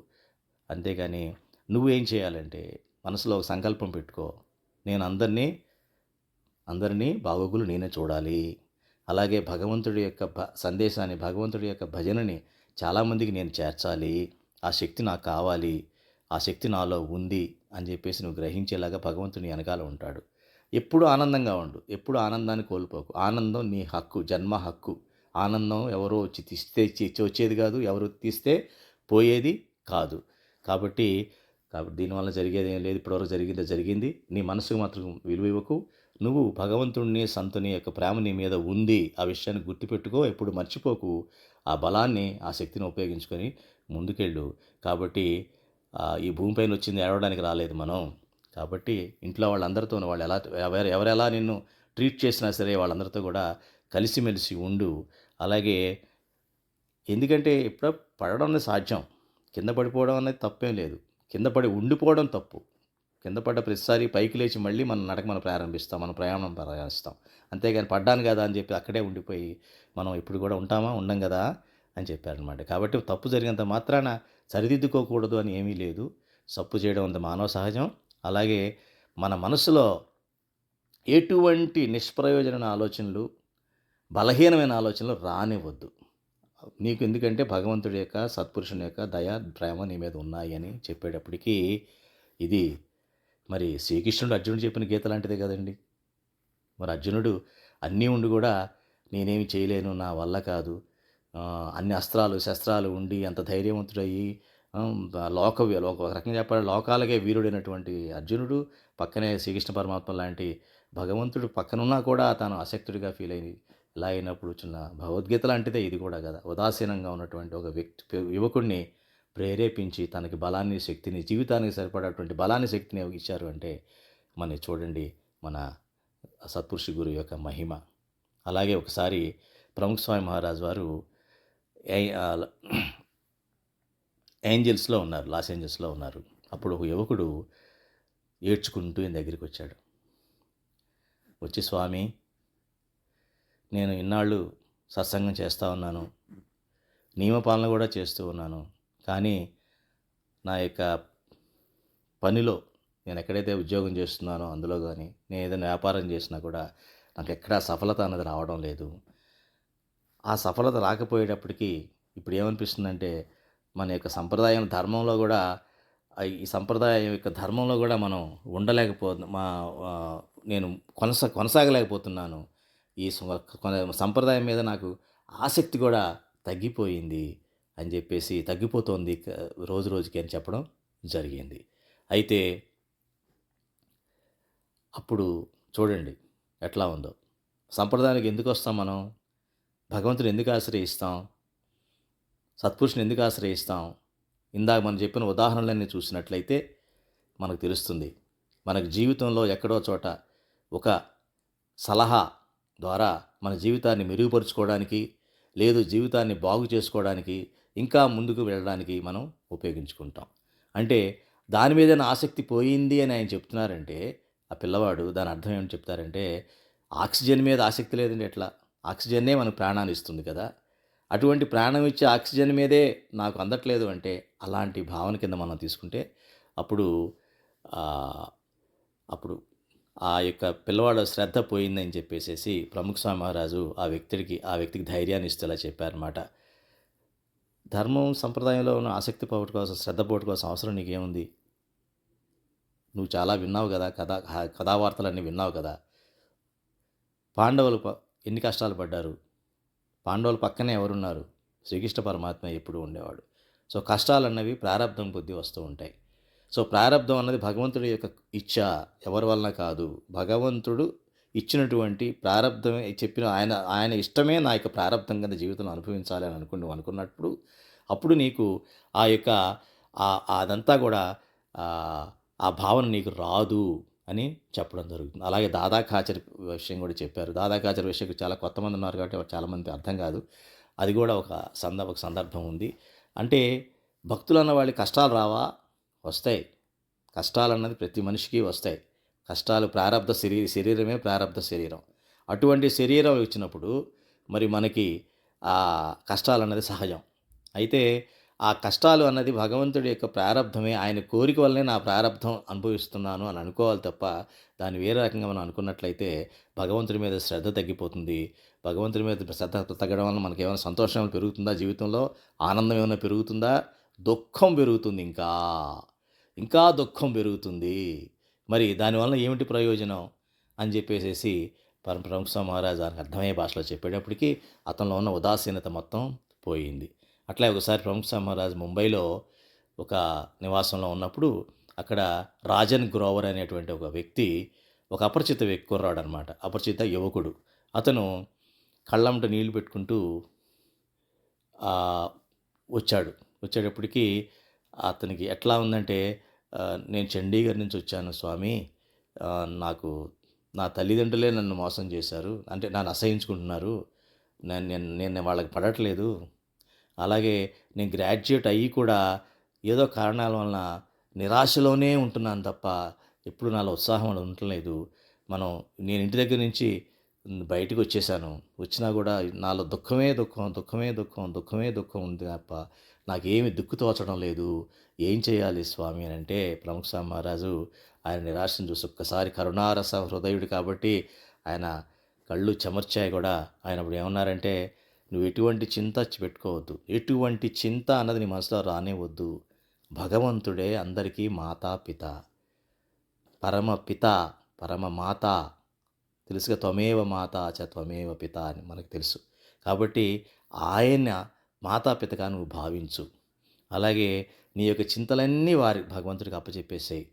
[SPEAKER 4] అంతేగాని నువ్వేం చేయాలంటే, మనసులో ఒక సంకల్పం పెట్టుకో, నేను అందరినీ బాగోగులు నేనే చూడాలి, అలాగే భగవంతుడి యొక్క సందేశాన్ని, భగవంతుడి యొక్క భజనని చాలామందికి నేను చేర్చాలి, ఆ శక్తి నాకు కావాలి, ఆ శక్తి నాలో ఉంది అని చెప్పేసి నువ్వు గ్రహించేలాగా భగవంతుని వెనకాల ఉంటాడు. ఎప్పుడు ఆనందంగా ఉండు, ఎప్పుడు ఆనందాన్ని కోల్పోకు. ఆనందం నీ హక్కు, జన్మ హక్కు. ఆనందం ఎవరో వచ్చి వచ్చేది కాదు, ఎవరు తీస్తే పోయేది కాదు. కాబట్టి దీనివల్ల జరిగేది ఏం లేదు, ఇప్పటివరకు జరిగింది. నీ మనసుకు మాత్రం విలువ ఇవ్వకు. నువ్వు భగవంతుడిని, సంతుని యొక్క ప్రేమ నీ మీద ఉంది, ఆ విషయాన్ని గుర్తుపెట్టుకో, ఎప్పుడు మర్చిపోకు. ఆ బలాన్ని, ఆ శక్తిని ఉపయోగించుకొని ముందుకెళ్ళు. కాబట్టి ఈ భూమిపైన వచ్చింది ఏడవడానికి రాలేదు మనం. కాబట్టి ఇంట్లో వాళ్ళందరితో, వాళ్ళు ఎవరెలా నిన్ను ట్రీట్ చేసినా సరే వాళ్ళందరితో కూడా కలిసిమెలిసి ఉండు. అలాగే ఎందుకంటే ఇప్పుడు పడడం అనేది సాధ్యం. కింద పడిపోవడం అనేది తప్పేం లేదు. కింద పడి ఉండిపోవడం తప్పు. కింద పడ్డ ప్రతిసారి పైకి లేచి మళ్ళీ మన నడక మనం ప్రారంభిస్తాం. మన ప్రయాణం ప్రారంభిస్తాం. అంతేగాని పడ్డాను కదా అని చెప్పి అక్కడే ఉండిపోయి మనం ఇప్పుడు కూడా ఉంటామా? ఉండం కదా అని చెప్పారనమాట. కాబట్టి తప్పు జరిగినంత మాత్రాన సరిదిద్దుకోకూడదు అని ఏమీ లేదు. తప్పు చేయడం అంత మానవ సహజం. అలాగే మన మనసులో ఎటువంటి నిష్ప్రయోజనమైన ఆలోచనలు, బలహీనమైన ఆలోచనలు రానివ్వద్దు. నీకు ఎందుకంటే భగవంతుడి యొక్క, సత్పురుషుని యొక్క దయ, ప్రేమ నీ మీద ఉన్నాయి అని చెప్పేటప్పటికీ ఇది మరి శ్రీకృష్ణుడు అర్జునుడు చెప్పిన గీత లాంటిదే కదండి. మరి అర్జునుడు అన్నీ ఉండి కూడా నేనేమి చేయలేను, నా వల్ల కాదు, అన్ని అస్త్రాలు శస్త్రాలు ఉండి అంత ధైర్యవంతుడయ్యి ఒక రకంగా చెప్పాలి లోకాలకే వీరుడైనటువంటి అర్జునుడు పక్కనే శ్రీకృష్ణ పరమాత్మ లాంటి భగవంతుడు పక్కనున్నా కూడా తాను అశక్తుడిగా ఫీల్ అయింది. ఇలా అయినప్పుడు చిన్న భగవద్గీత లాంటిదే ఇది కూడా కదా. ఉదాసీనంగా ఉన్నటువంటి ఒక యువకుడిని ప్రేరేపించి తనకి బలాన్ని, శక్తిని, జీవితానికి సరిపడేటువంటి బలాన్ని, శక్తిని ఇచ్చారు అంటే మన చూడండి మన సత్పురుషి గురు యొక్క మహిమ. అలాగే ఒకసారి ప్రముఖ స్వామి మహారాజ్ వారు ఏంజల్స్లో ఉన్నారు, లాస్ ఏంజల్స్లో ఉన్నారు. అప్పుడు ఒక యువకుడు ఏడ్చుకుంటూ ఈయన దగ్గరికి వచ్చాడు. వచ్చి, స్వామి, నేను ఇన్నాళ్ళు సత్సంగం చేస్తూ ఉన్నాను, నియమపాలన కూడా చేస్తూ ఉన్నాను, కానీ నా యొక్క పనిలో నేను ఎక్కడైతే ఉద్యోగం చేస్తున్నానో అందులో కానీ నేను ఏదైనా వ్యాపారం చేసినా కూడా నాకు ఎక్కడా సఫలత అన్నది రావడం లేదు. ఆ సఫలత రాకపోయేటప్పటికీ ఇప్పుడు ఏమనిపిస్తుందంటే మన యొక్క సంప్రదాయం ధర్మంలో కూడా ఈ సంప్రదాయం యొక్క ధర్మంలో కూడా మనం నేను కొనసాగలేకపోతున్నాను. ఈ సంప్రదాయం మీద నాకు ఆసక్తి కూడా తగ్గిపోయింది అని చెప్పేసి, తగ్గిపోతోంది రోజు రోజుకి అని చెప్పడం జరిగింది. అయితే అప్పుడు చూడండి ఎట్లా ఉందో. సంప్రదాయానికి ఎందుకు వస్తాం మనం? భగవంతుని ఎందుకు ఆశ్రయిస్తాం? సత్పురుషుని ఎందుకు ఆశ్రయిస్తాం? ఇందాక మనం చెప్పిన ఉదాహరణలన్నీ చూసినట్లయితే మనకు తెలుస్తుంది. మనకు జీవితంలో ఎక్కడో చోట ఒక సలహా ద్వారా మన జీవితాన్ని మెరుగుపరుచుకోవడానికి, లేదు జీవితాన్ని బాగు చేసుకోవడానికి, ఇంకా ముందుకు వెళ్ళడానికి మనం ఉపయోగించుకుంటాం. అంటే దాని మీద ఆసక్తి పోయింది అని ఆయన చెప్తున్నారంటే, ఆ పిల్లవాడు దాని అర్థం ఏమని చెప్తారంటే, ఆక్సిజన్ మీద ఆసక్తి లేదండి ఎట్లా? ఆక్సిజన్నే మనకు ప్రాణాన్ని ఇస్తుంది కదా. అటువంటి ప్రాణం ఇచ్చే ఆక్సిజన్ మీదే నాకు అందట్లేదు అంటే అలాంటి భావన కింద మనం తీసుకుంటే అప్పుడు అప్పుడు ఆ యొక్క పిల్లవాడు శ్రద్ధ పోయిందని చెప్పేసి ప్రముఖ స్వామి మహారాజు ఆ వ్యక్తికి ధైర్యాన్ని ఇస్తూ ఇలా చెప్పారన్నమాట. ధర్మం సంప్రదాయంలో ఉన్న ఆసక్తి పోగొట్టుకోవాల్సిన, శ్రద్ధ పోగొట్టుకోవాల్సిన అవసరం నీకేముంది? నువ్వు చాలా విన్నావు కదా, కథావార్తలన్నీ విన్నావు కదా. పాండవులు ఎన్ని కష్టాలు పడ్డారు. పాండవుల పక్కనే ఎవరున్నారు? శ్రీకృష్ణ పరమాత్మ ఎప్పుడు ఉండేవాడు. సో కష్టాలన్నవి ప్రారంధం కొద్దీ వస్తూ ఉంటాయి. సో ప్రారంధం అన్నది భగవంతుడి యొక్క ఇచ్చ, ఎవరి వలన కాదు. భగవంతుడు ఇచ్చినటువంటి ప్రారంధమే చెప్పిన ఆయన ఇష్టమే నా యొక్క ప్రారంధం కింద జీవితంలో అనుభవించాలి అని అనుకున్నప్పుడు అప్పుడు నీకు ఆ యొక్క అదంతా కూడా ఆ భావన నీకు రాదు అని చెప్పడం జరుగుతుంది. అలాగే దాదాకాచర్ విషయం కూడా చెప్పారు. దాదాకాచర్ విషయం చాలా కొత్తమంది ఉన్నారు కాబట్టి చాలామంది అర్థం కాదు. అది కూడా ఒక సందర్భం ఉంది. అంటే భక్తులు అన్న వాళ్ళకి కష్టాలు రావా? వస్తాయి. కష్టాలు అన్నది ప్రతి మనిషికి వస్తాయి. కష్టాలు ప్రారంధ శరీరమే ప్రారంధ శరీరం. అటువంటి శరీరం వచ్చినప్పుడు మరి మనకి ఆ కష్టాలు అన్నది సహజం. అయితే ఆ కష్టాలు అన్నది భగవంతుడి యొక్క ప్రారంధమే, ఆయన కోరిక వల్లనే నా ప్రారంధం అనుభవిస్తున్నాను అని అనుకోవాలి తప్ప దాన్ని వేరే రకంగా మనం అనుకున్నట్లయితే భగవంతుడి మీద శ్రద్ధ తగ్గిపోతుంది. భగవంతుడి మీద శ్రద్ధ తగ్గడం వల్ల మనకి ఏమైనా సంతోషం పెరుగుతుందా? జీవితంలో ఆనందం ఏమైనా పెరుగుతుందా? దుఃఖం పెరుగుతుంది. ఇంకా దుఃఖం పెరుగుతుంది. మరి దానివల్ల ఏమిటి ప్రయోజనం అని చెప్పేసి ప్రముఖ మహారాజు దానికి అర్థమయ్యే భాషలో చెప్పేటప్పటికీ అతనిలో ఉన్న ఉదాసీనత మొత్తం పోయింది. అట్లా ఒకసారి ప్రముఖ మహారాజు ముంబైలో ఒక నివాసంలో ఉన్నప్పుడు అక్కడ రాజన్ గ్రోవర్ అనేటువంటి ఒక వ్యక్తి, ఒక అపరిచిత వ్యక్తి కుర్రాడు అనమాట, అపరిచిత యువకుడు. అతను కళ్ళంట నీళ్లు పెట్టుకుంటూ వచ్చేటప్పటికి అతనికి ఎట్లా ఉందంటే, నేను చండీగఢ్ నుంచి వచ్చాను స్వామి, నా తల్లిదండ్రులే నన్ను మోసం చేశారు, అంటే నన్ను అసహించుకుంటున్నారు, నేను వాళ్ళకి పడట్లేదు. అలాగే నేను గ్రాడ్యుయేట్ అయ్యి కూడా ఏదో కారణాల వలన నిరాశలోనే ఉంటున్నాను తప్ప ఎప్పుడు నాలో ఉత్సాహం అనేది ఉండట్లేదు. నేను ఇంటి దగ్గర నుంచి బయటకు వచ్చేసాను. వచ్చినా కూడా నాలో దుఃఖమే దుఃఖం, దుఃఖమే దుఃఖం, దుఃఖమే దుఃఖం ఉంది తప్ప నాకేమి దిక్కు తోచడం లేదు. ఏం చేయాలి స్వామి అని అంటే ప్రముఖ స్వామి మహారాజు ఆయన నిరాశను చూసి ఒక్కసారి కరుణారస హృదయుడు కాబట్టి ఆయన కళ్ళు చెమర్చాయి కూడా. ఆయన అప్పుడు ఏమన్నారంటే, నువ్వు ఎటువంటి చింత పెట్టుకోవద్దు, ఎటువంటి చింత అన్నది నీ మనసులో రానివద్దు. భగవంతుడే అందరికీ మాతాపిత, పరమ పిత, పరమ మాత. తెలుసుగా, త్వమేవ మాత చ త్వమేవ పిత అని మనకు తెలుసు. కాబట్టి ఆయన మాతాపితగా నువ్వు భావించు. అలాగే నీ యొక్క చింతలన్నీ భగవంతుడికి అప్పచెప్పేసాయి.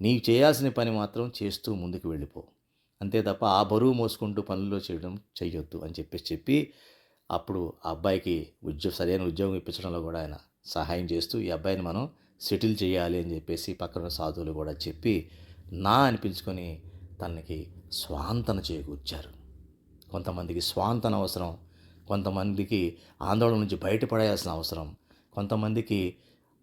[SPEAKER 4] నీవు చేయాల్సిన పని మాత్రం చేస్తూ ముందుకు వెళ్ళిపో, అంతే తప్ప ఆ బరువు మోసుకుంటూ పనుల్లో చెయ్యొద్దు అని చెప్పి అప్పుడు ఆ అబ్బాయికి సరైన ఉద్యోగం ఇప్పించడంలో కూడా ఆయన సహాయం చేస్తూ ఈ అబ్బాయిని మనం సెటిల్ చేయాలి అని చెప్పేసి పక్కన సాధువులు కూడా చెప్పి నా అనిపించుకొని తనకి స్వాంతన చేకూర్చారు. కొంతమందికి స్వాంతన అవసరం, కొంతమందికి ఆందోళన నుంచి బయటపడేయాల్సిన అవసరం, కొంతమందికి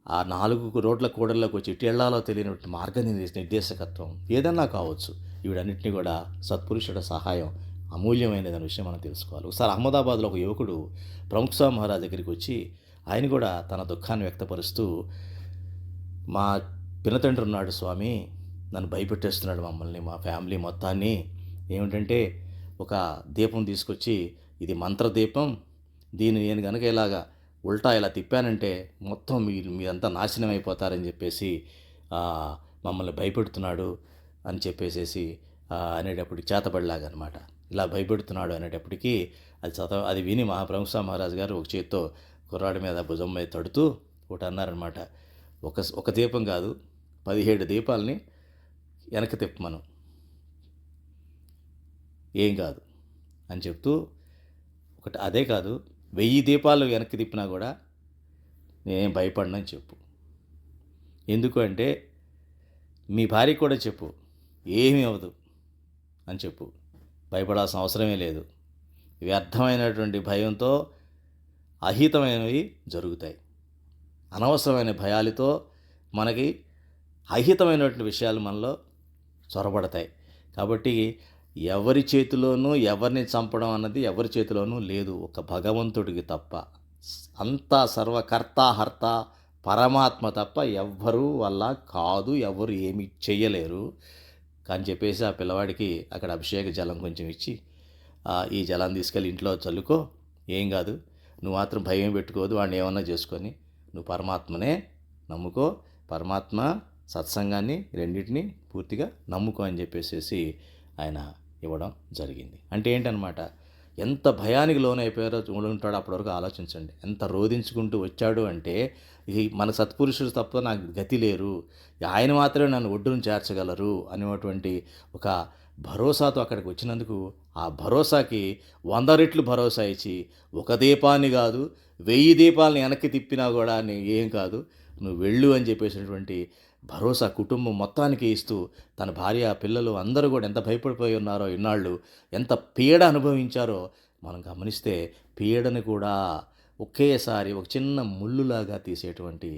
[SPEAKER 4] ఆ 4 రోడ్ల కూడల్లోకి వచ్చి ఇటు వెళ్ళాలో తెలియనటువంటి నిర్దేశకత్వం ఏదన్నా కావచ్చు. వీడన్నింటినీ కూడా సత్పురుషుల సహాయం అమూల్యమైనదనే విషయం మనం తెలుసుకోవాలి. ఒకసారి అహ్మదాబాద్లో ఒక యువకుడు ప్రముఖ స్వామి మహారాజ్ దగ్గరికి వచ్చి ఆయన కూడా తన దుఃఖాన్ని వ్యక్తపరుస్తూ, మా పినతండ్రి ఉన్నాడు స్వామి, నన్ను భయపెట్టేస్తున్నాడు, మమ్మల్ని, మా ఫ్యామిలీ మొత్తాన్ని. ఏమిటంటే ఒక దీపం తీసుకొచ్చి, ఇది మంత్రదీపం, దీన్ని నేను కనుక ఇలాగా ఉల్టా ఇలా తిప్పానంటే మొత్తం మీరంతా నాశనం అయిపోతారని చెప్పేసి మమ్మల్ని భయపెడుతున్నాడు అని చెప్పేసి అనేటప్పటికి చేతబడిలాగా అనమాట. ఇలా భయపెడుతున్నాడు అనేటప్పటికీ అది విని ప్రముఖ స్వామి మహారాజు గారు ఒక చేత్తో కుర్రాడి మీద భుజం మీద తడుతూ ఒకటి అన్నారనమాట, ఒక దీపం కాదు 17 దీపాలని వెనక్కి తిప్పమను, ఏం కాదు అని చెప్తూ, అదే కాదు 1000 దీపాలు వెనక్కి తిప్పినా కూడా నేనేం భయపడినని చెప్పు. ఎందుకు అంటే మీ భార్యకి కూడా చెప్పు, ఏమీ అవ్వదు అని చెప్పు, భయపడాల్సిన అవసరమే లేదు. వ్యర్థమైనటువంటి భయంతో అహితమైనవి జరుగుతాయి. అనవసరమైన భయాలతో మనకి అహితమైనటువంటి విషయాలు మనలో చొరబడతాయి. కాబట్టి ఎవరి చేతిలోనూ ఎవరిని చంపడం అన్నది ఎవరి చేతిలోనూ లేదు, ఒక భగవంతుడికి తప్ప. అంతా సర్వకర్త హర్త పరమాత్మ తప్ప ఎవ్వరూ వల్ల కాదు, ఎవరు ఏమి చెయ్యలేరు అని చెప్పేసి ఆ పిల్లవాడికి అక్కడ అభిషేక జలం కొంచెం ఇచ్చి, ఈ జలాన్ని తీసుకెళ్ళి ఇంట్లో చల్లుకో, ఏం కాదు, నువ్వు మాత్రం భయం పెట్టుకోవద్దు, వాడిని ఏమన్నా చేసుకొని నువ్వు పరమాత్మనే నమ్ముకో, పరమాత్మ సత్సంగాన్ని రెండింటినీ పూర్తిగా నమ్ముకో అని చెప్పేసి ఆయన ఇవ్వడం జరిగింది. అంటే ఏంటనమాట, ఎంత భయానికి లోనైపోయారో ఉంటాడో అప్పటివరకు ఆలోచించండి. ఎంత రోధించుకుంటూ వచ్చాడు అంటే, మన సత్పురుషుడు తప్ప నాకు గతి లేరు, ఆయన మాత్రమే నన్ను ఒడ్డును చేర్చగలరు అనేటువంటి ఒక భరోసాతో అక్కడికి వచ్చినందుకు, ఆ భరోసాకి 100 రెట్లు భరోసా ఇచ్చి, ఒక దీపాన్ని కాదు 1000 దీపాలని వెనక్కి తిప్పినా కూడా ఏం కాదు, నువ్వు వెళ్ళు అని చెప్పేసినటువంటి భరోసా కుటుంబం మొత్తానికి ఇస్తూ, తన భార్య పిల్లలు అందరూ కూడా ఎంత భయపడిపోయి ఉన్నారో ఇన్నాళ్ళు, ఎంత పీడ అనుభవించారో మనం గమనిస్తే, పీడని కూడా ఒకేసారి ఒక చిన్న ముళ్ళులాగా తీసేటువంటి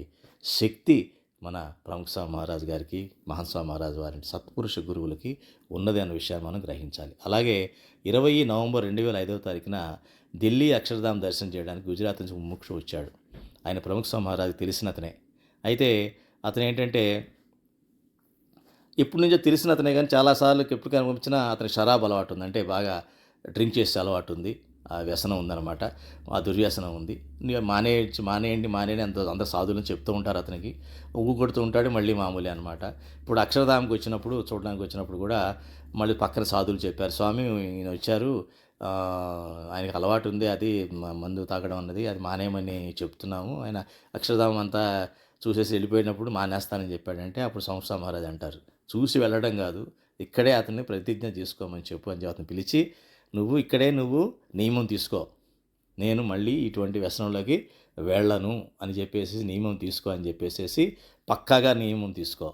[SPEAKER 4] శక్తి మన ప్రముఖ స్వామి మహారాజు గారికి, మహాస్వామి మహారాజు వారి సత్పురుష గురువులకి ఉన్నది అన్న విషయాన్ని మనం గ్రహించాలి. అలాగే 20 నవంబర్ 2005వ తారీఖున ఢిల్లీ అక్షరధామ్ దర్శనం చేయడానికి గుజరాత్ నుంచి ముముక్షు వచ్చాడు. ఆయన ప్రముఖ స్వామి మహారాజుకి తెలిసిన అతనే. అయితే అతను ఏంటంటే ఎప్పటి నుంచో తెలిసిన అతనే, కానీ చాలాసార్లు ఎప్పుడు కనిపించినా అతనికి షరాబ్ అలవాటు ఉంది, అంటే బాగా డ్రింక్ చేసే అలవాటు ఉంది, ఆ వ్యసనం ఉందన్నమాట, ఆ దుర్వ్యసనం ఉంది. మానేయండి అందరు సాధువులను చెప్తూ ఉంటారు అతనికి, ఉగ్గు కొడుతూ ఉంటాడు, మళ్ళీ మామూలే అనమాట. ఇప్పుడు అక్షరధామ్కి వచ్చినప్పుడు, చూడడానికి వచ్చినప్పుడు కూడా మళ్ళీ పక్కన సాధువులు చెప్పారు, స్వామి ఈయన వచ్చారు, ఆయనకు అలవాటు ఉంది, అది మందు తాగడం అన్నది, అది మానేయమని చెప్తున్నాము, ఆయన అక్షరధామం అంతా చూసేసి వెళ్ళిపోయినప్పుడు మానేస్తానని చెప్పాడంటే, అప్పుడు సంస్థ మహారాజ్ అంటారు, చూసి వెళ్ళడం కాదు, ఇక్కడే అతన్ని ప్రతిజ్ఞ తీసుకోమని చెప్పు అని అతను పిలిచి, నువ్వు నియమం తీసుకో, నేను మళ్ళీ ఇటువంటి వ్యసనంలోకి వెళ్ళను అని చెప్పేసి నియమం తీసుకో అని చెప్పేసి పక్కాగా నియమం తీసుకో,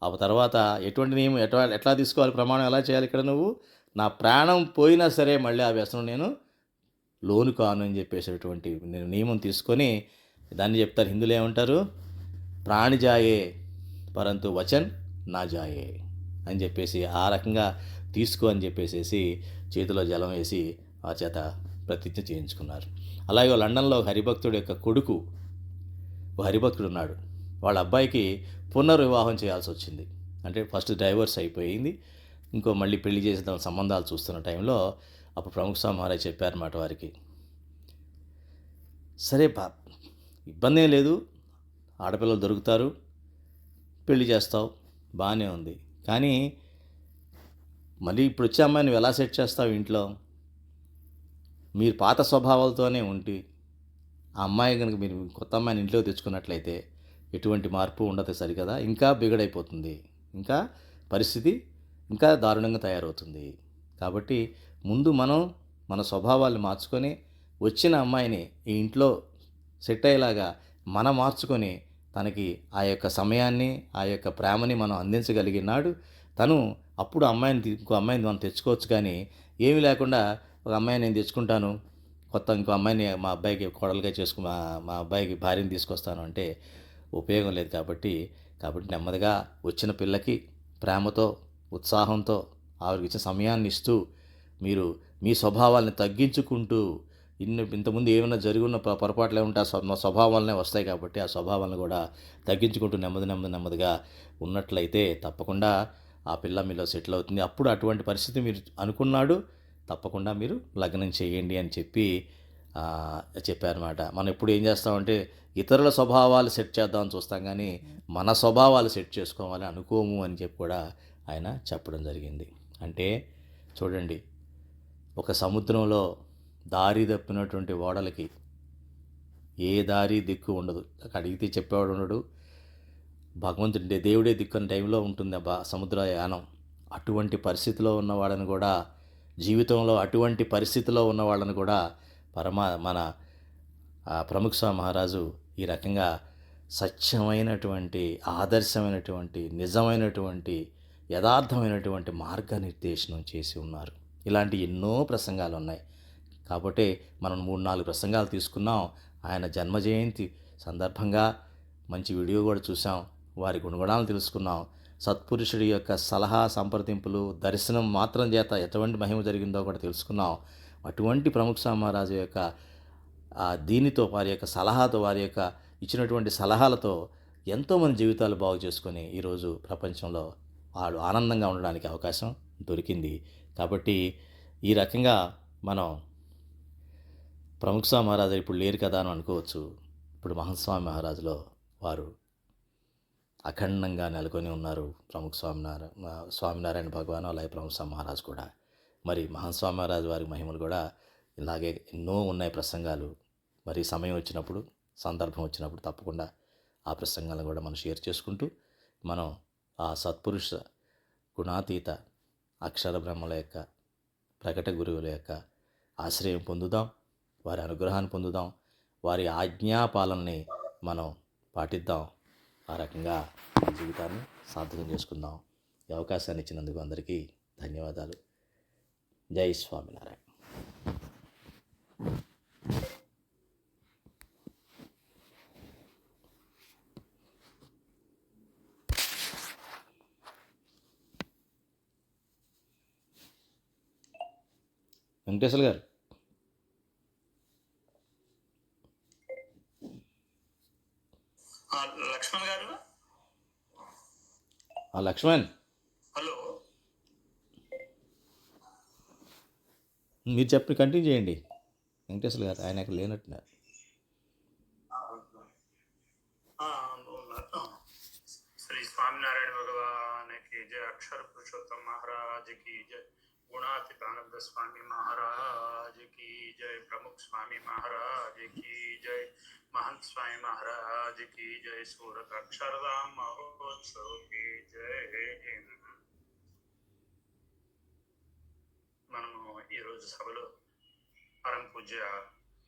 [SPEAKER 4] ఆ తర్వాత ఎటువంటి నియమం ఎట్లా తీసుకోవాలి, ప్రమాణం ఎలా చేయాలి? ఇక్కడ నువ్వు నా ప్రాణం పోయినా సరే మళ్ళీ ఆ వ్యసనం నేను లోను కాను అని చెప్పేసేటువంటి నేను నియమం తీసుకొని, దాన్ని చెప్తారు హిందువులు ఏమంటారు, ప్రాణిజాయే పరంతు వచన్ నా జాయే అని చెప్పేసి ఆ రకంగా తీసుకో అని చెప్పేసి చేతిలో జలం వేసి ఆ చేత ప్రతిజ్ఞ చేయించుకున్నారు. అలాగే లండన్లో హరిభక్తుడి యొక్క కొడుకు, ఓ హరిభక్తుడు ఉన్నాడు. వాళ్ళ అబ్బాయికి పునర్వివాహం చేయాల్సి వచ్చింది. అంటే ఫస్ట్ డైవర్స్ అయిపోయింది, ఇంకో మళ్ళీ పెళ్లి చేసిన సంబంధాలు చూస్తున్న టైంలో అప్పుడు ప్రముఖ స్వామి మహారాజ్ చెప్పారన్నమాట వారికి, సరే ఇబ్బంది ఏం లేదు, ఆడపిల్లలు దొరుకుతారు, పెళ్లి చేస్తావు, బాగానే ఉంది. కానీ మళ్ళీ ఇప్పుడు వచ్చే అమ్మాయి నువ్వు ఎలా సెట్ చేస్తావు ఇంట్లో? మీరు పాత స్వభావాలతోనే ఉండి ఆ అమ్మాయి కనుక మీరు కొత్త అమ్మాయిని ఇంట్లో తెచ్చుకున్నట్లయితే ఎటువంటి మార్పు ఉండదు సరికదా, ఇంకా బిగడైపోతుంది, ఇంకా పరిస్థితి ఇంకా దారుణంగా తయారవుతుంది. కాబట్టి ముందు మనం మన స్వభావాలను మార్చుకొని వచ్చిన అమ్మాయిని ఈ ఇంట్లో సెట్ అయ్యేలాగా మనం మార్చుకొని తనకి ఆ యొక్క సమయాన్ని ఆ యొక్క ప్రేమని మనం అందించగలిగినాడు తను అప్పుడు ఇంకో అమ్మాయిని మనం తెచ్చుకోవచ్చు. కానీ ఏమీ లేకుండా ఒక అమ్మాయిని నేను తెచ్చుకుంటాను, ఇంకో అమ్మాయిని మా అబ్బాయికి కోడలుగా మా అబ్బాయికి భార్యని తీసుకొస్తాను అంటే ఉపయోగం లేదు. కాబట్టి నెమ్మదిగా వచ్చిన పిల్లకి ప్రేమతో ఉత్సాహంతో ఆవిడకి ఇచ్చిన సమయాన్ని ఇస్తూ మీరు మీ స్వభావాలను తగ్గించుకుంటూ ఇంతకుముందు ఏమైనా జరిగిన పొరపాట్లు ఏమంటే ఆ స్వభావాలనే వస్తాయి. కాబట్టి ఆ స్వభావాలను కూడా తగ్గించుకుంటూ నెమ్మదిగా ఉన్నట్లయితే తప్పకుండా ఆ పిల్ల మీలో సెటిల్ అవుతుంది. అప్పుడు అటువంటి పరిస్థితి మీరు అనుకున్నాడు, తప్పకుండా మీరు లగ్నం చేయండి అని చెప్పారన్నమాట. మనం ఎప్పుడు ఏం చేస్తామంటే ఇతరుల స్వభావాలు సెట్ చేద్దామని చూస్తాం, కానీ మన స్వభావాలు సెట్ చేసుకోవాలి అనుకోము అని చెప్పి కూడా ఆయన చెప్పడం జరిగింది. అంటే చూడండి, ఒక సముద్రంలో దారి తప్పినటువంటి ఓడలకి ఏ దారి దిక్కు ఉండదు. అడిగితే చెప్పేవాడు ఉండడు, భగవంతుడి దేవుడే దిక్కు అనే టైంలో ఉంటుంది సముద్ర యానం. అటువంటి పరిస్థితిలో ఉన్నవాళ్ళని కూడా, జీవితంలో అటువంటి పరిస్థితిలో ఉన్నవాళ్ళని కూడా మన ప్రముఖ స్వామి మహారాజు ఈ రకంగా సత్యమైనటువంటి, ఆదర్శమైనటువంటి, నిజమైనటువంటి, యథార్థమైనటువంటి మార్గనిర్దేశనం చేసి ఉన్నారు. ఇలాంటి ఎన్నో ప్రసంగాలు ఉన్నాయి. కాబట్టి మనం 3-4 ప్రసంగాలు తీసుకున్నాం. ఆయన జన్మ జయంతి సందర్భంగా మంచి వీడియో కూడా చూసాం, వారి గుణగుణాలను తెలుసుకున్నాం. సత్పురుషుడి యొక్క సలహా సంప్రదింపులు, దర్శనం మాత్రం చేత ఎటువంటి మహిమ జరిగిందో కూడా తెలుసుకున్నాం. అటువంటి ప్రముఖ స్వామి మహారాజు యొక్క దీనితో, వారి యొక్క సలహాతో, వారి యొక్క ఇచ్చినటువంటి సలహాలతో ఎంతోమంది జీవితాలు బాగు చేసుకొని ఈరోజు ప్రపంచంలో వాళ్ళు ఆనందంగా ఉండడానికి అవకాశం దొరికింది. కాబట్టి ఈ రకంగా మనం ప్రముఖ స్వామి మహారాజు ఇప్పుడు లేరు కదా అని అనుకోవచ్చు. ఇప్పుడు మహాస్వామి మహారాజులో వారు అఖండంగా నెలకొని ఉన్నారు. ప్రముఖ స్వామినారాయణ భగవాన్, అలాగే ప్రముఖ స్వామి మహారాజు కూడా. మరి మహాస్వామి మహారాజు వారి మహిమలు కూడా ఇలాగే ఎన్నో ఉన్నాయి ప్రసంగాలు. మరి సమయం వచ్చినప్పుడు, సందర్భం వచ్చినప్పుడు తప్పకుండా ఆ ప్రసంగాలను కూడా మనం షేర్ చేసుకుంటూ మనం ఆ సత్పురుష గుణాతీత అక్షర బ్రహ్మల యొక్క ప్రకట గురువుల యొక్క ఆశ్రయం పొందుదాం, వారి అనుగ్రహాన్ని పొందుదాం, వారి ఆజ్ఞాపాలనని మనం పాటిద్దాం. ఆ రకంగా మన జీవితాన్ని సార్థకం చేసుకుందాం. ఈ అవకాశాన్ని ఇచ్చినందుకు అందరికీ ధన్యవాదాలు. జై స్వామినారాయణ. వెంకటేశ్వర గారు,
[SPEAKER 1] లక్ష్మణ్ గారు.
[SPEAKER 4] లక్ష్మణ్,
[SPEAKER 1] హలో.
[SPEAKER 4] మీరు చెప్పి కంటిన్యూ చేయండి. వెంకటేశ్వర గారు ఆయన అక్కడ లేనట్టున్నారు.
[SPEAKER 1] శ్రీ స్వామినారాయణ భగవానికి జయ, అక్షర పురుషోత్తమ మహారాజ్ కి జయ, గుణాతీతానంద స్వామి మహారాజ్ కి జయ, ప్రముఖ స్వామి మహారాజ్ కి జయ, महंत स्वामी महाराज की जय, सूरत अक्षरधाम महोत्सव की जय. మనము ఈరోజు సభలో పరమ పూజ్య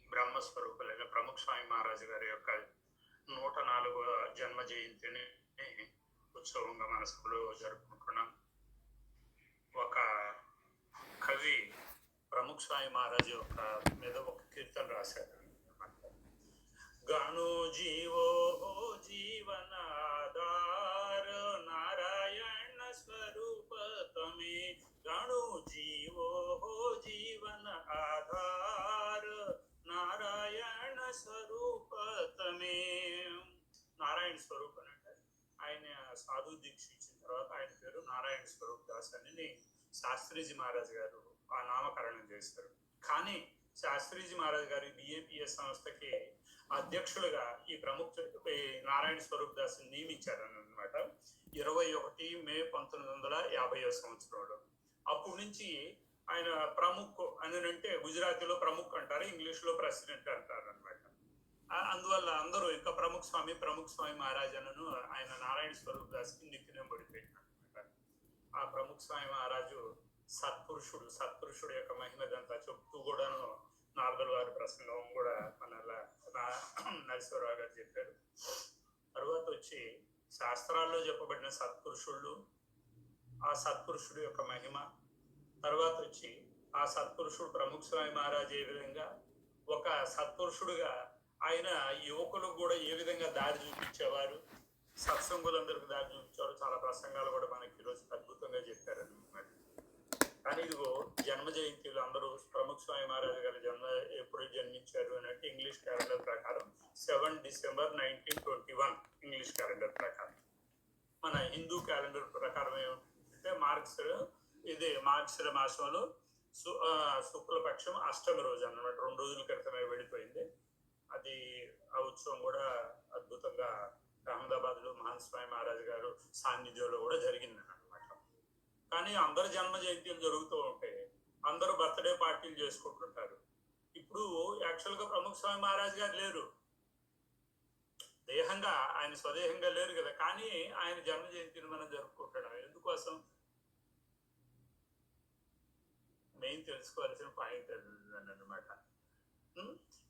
[SPEAKER 1] బ్రహ్మస్వరూపులైన ప్రముఖ స్వామి మహారాజు గారి యొక్క 104వ జన్మ జయంతిని ఉత్సవంగా మన సభలో జరుపుకుంటున్నాం. ఒక కవి ప్రముఖ్ స్వామి మహారాజ్ యొక్క మీద ఒక కీర్తన రాశారు. గణు జీవో జీవన ఆధార నారాయణ స్వరూప తమే, గణు జీవో జీవన ఆధార నారాయణ స్వరూప తమే. నారాయణ స్వరూపం అంటే ఆయన సాధు దీక్ష ఇచ్చిన తర్వాత ఆయన పేరు నారాయణ స్వరూప్ దాస్ అని శాస్త్రీజీ మహారాజ్ గారు ఆ నామకరణం చేశారు. కానీ శాస్త్రీజీ మహారాజ్ గారు బిఏపిఎస్ సంస్థకి అధ్యక్షులుగా ఈ ప్రముఖ నారాయణ స్వరూప్ దాస్ నియమించారన్నమాట 21 మే 1950 సంవత్సరంలో. అప్పటి నుంచి ఆయన ప్రముఖ్ అని అంటే గుజరాతీలో ప్రముఖ్ అంటారు, ఇంగ్లీష్ లో ప్రెసిడెంట్ అంటారు అనమాట. అందువల్ల అందరూ ఇంకా ప్రముఖ్ స్వామి మహారాజ్ అను ఆయన నారాయణ స్వరూప్ దాస్ కి నిక్నేమ్ పడిపోయింది అనమాట. ఆ ప్రముఖ్ స్వామి మహారాజు సత్పురుషుడు యొక్క మహిమదంతా చెప్తూ కూడాను నారదుల వారి ప్రసంగం కూడా మన నరసింహరావు గారు చెప్పారు. తర్వాత వచ్చి శాస్త్రాల్లో చెప్పబడిన సత్పురుషుళ్ళు, ఆ సత్పురుషుడు యొక్క మహిమ, తర్వాత వచ్చి ఆ సత్పురుషుడు ప్రముఖ్ స్వామి మహారాజ్ ఏ విధంగా ఒక సత్పురుషుడుగా ఆయన యువకులకు కూడా ఏ విధంగా దారి చూపించేవారు, సత్సంగులందరికీ దారి చూపించేవారు. చాలా ప్రసంగాలు కూడా మనకి ఈరోజు అద్భుతంగా చెప్పారు అన్నమాట. కానీ ఇదిగో జన్మ జయంతిలో అందరూ ప్రముఖ్ స్వామి మహారాజ్ గారి ఎప్పుడు జన్మించారు అని అంటే ఇంగ్లీష్ క్యాలెండర్ ప్రకారం 7 డిసెంబర్ 1921 ఇంగ్లీష్ క్యాలెండర్ ప్రకారం. మన హిందూ క్యాలెండర్ ప్రకారం ఏమంటే మార్గశిర మాసంలో శుక్లపక్షం అష్టమి రోజు అన్నమాట. 2 రోజుల క్రితమే వెళ్ళిపోయింది అది. ఆ ఉత్సవం కూడా అద్భుతంగా అహ్మదాబాద్ లో మహాన్ స్వామి మహారాజ్ గారు సాన్నిధ్యంలో కూడా జరిగింది అన్నమాట. కానీ అందరు జన్మ జయంతిలు జరుగుతూ ఉంటాయి, అందరూ బర్త్డే పార్టీలు చేసుకుంటుంటారు. ఇప్పుడు యాక్చువల్ గా ప్రముఖ్ స్వామి మహారాజ్ గారు లేరు, దేహంగా ఆయన స్వదేహంగా లేరు కదా, కానీ ఆయన జన్మ జయంతిని మనం జరుపుకుంటున్నాం. ఎందుకోసం మెయిన్ తెలుసుకోవాల్సిన పాయింట్ అన్నమాట.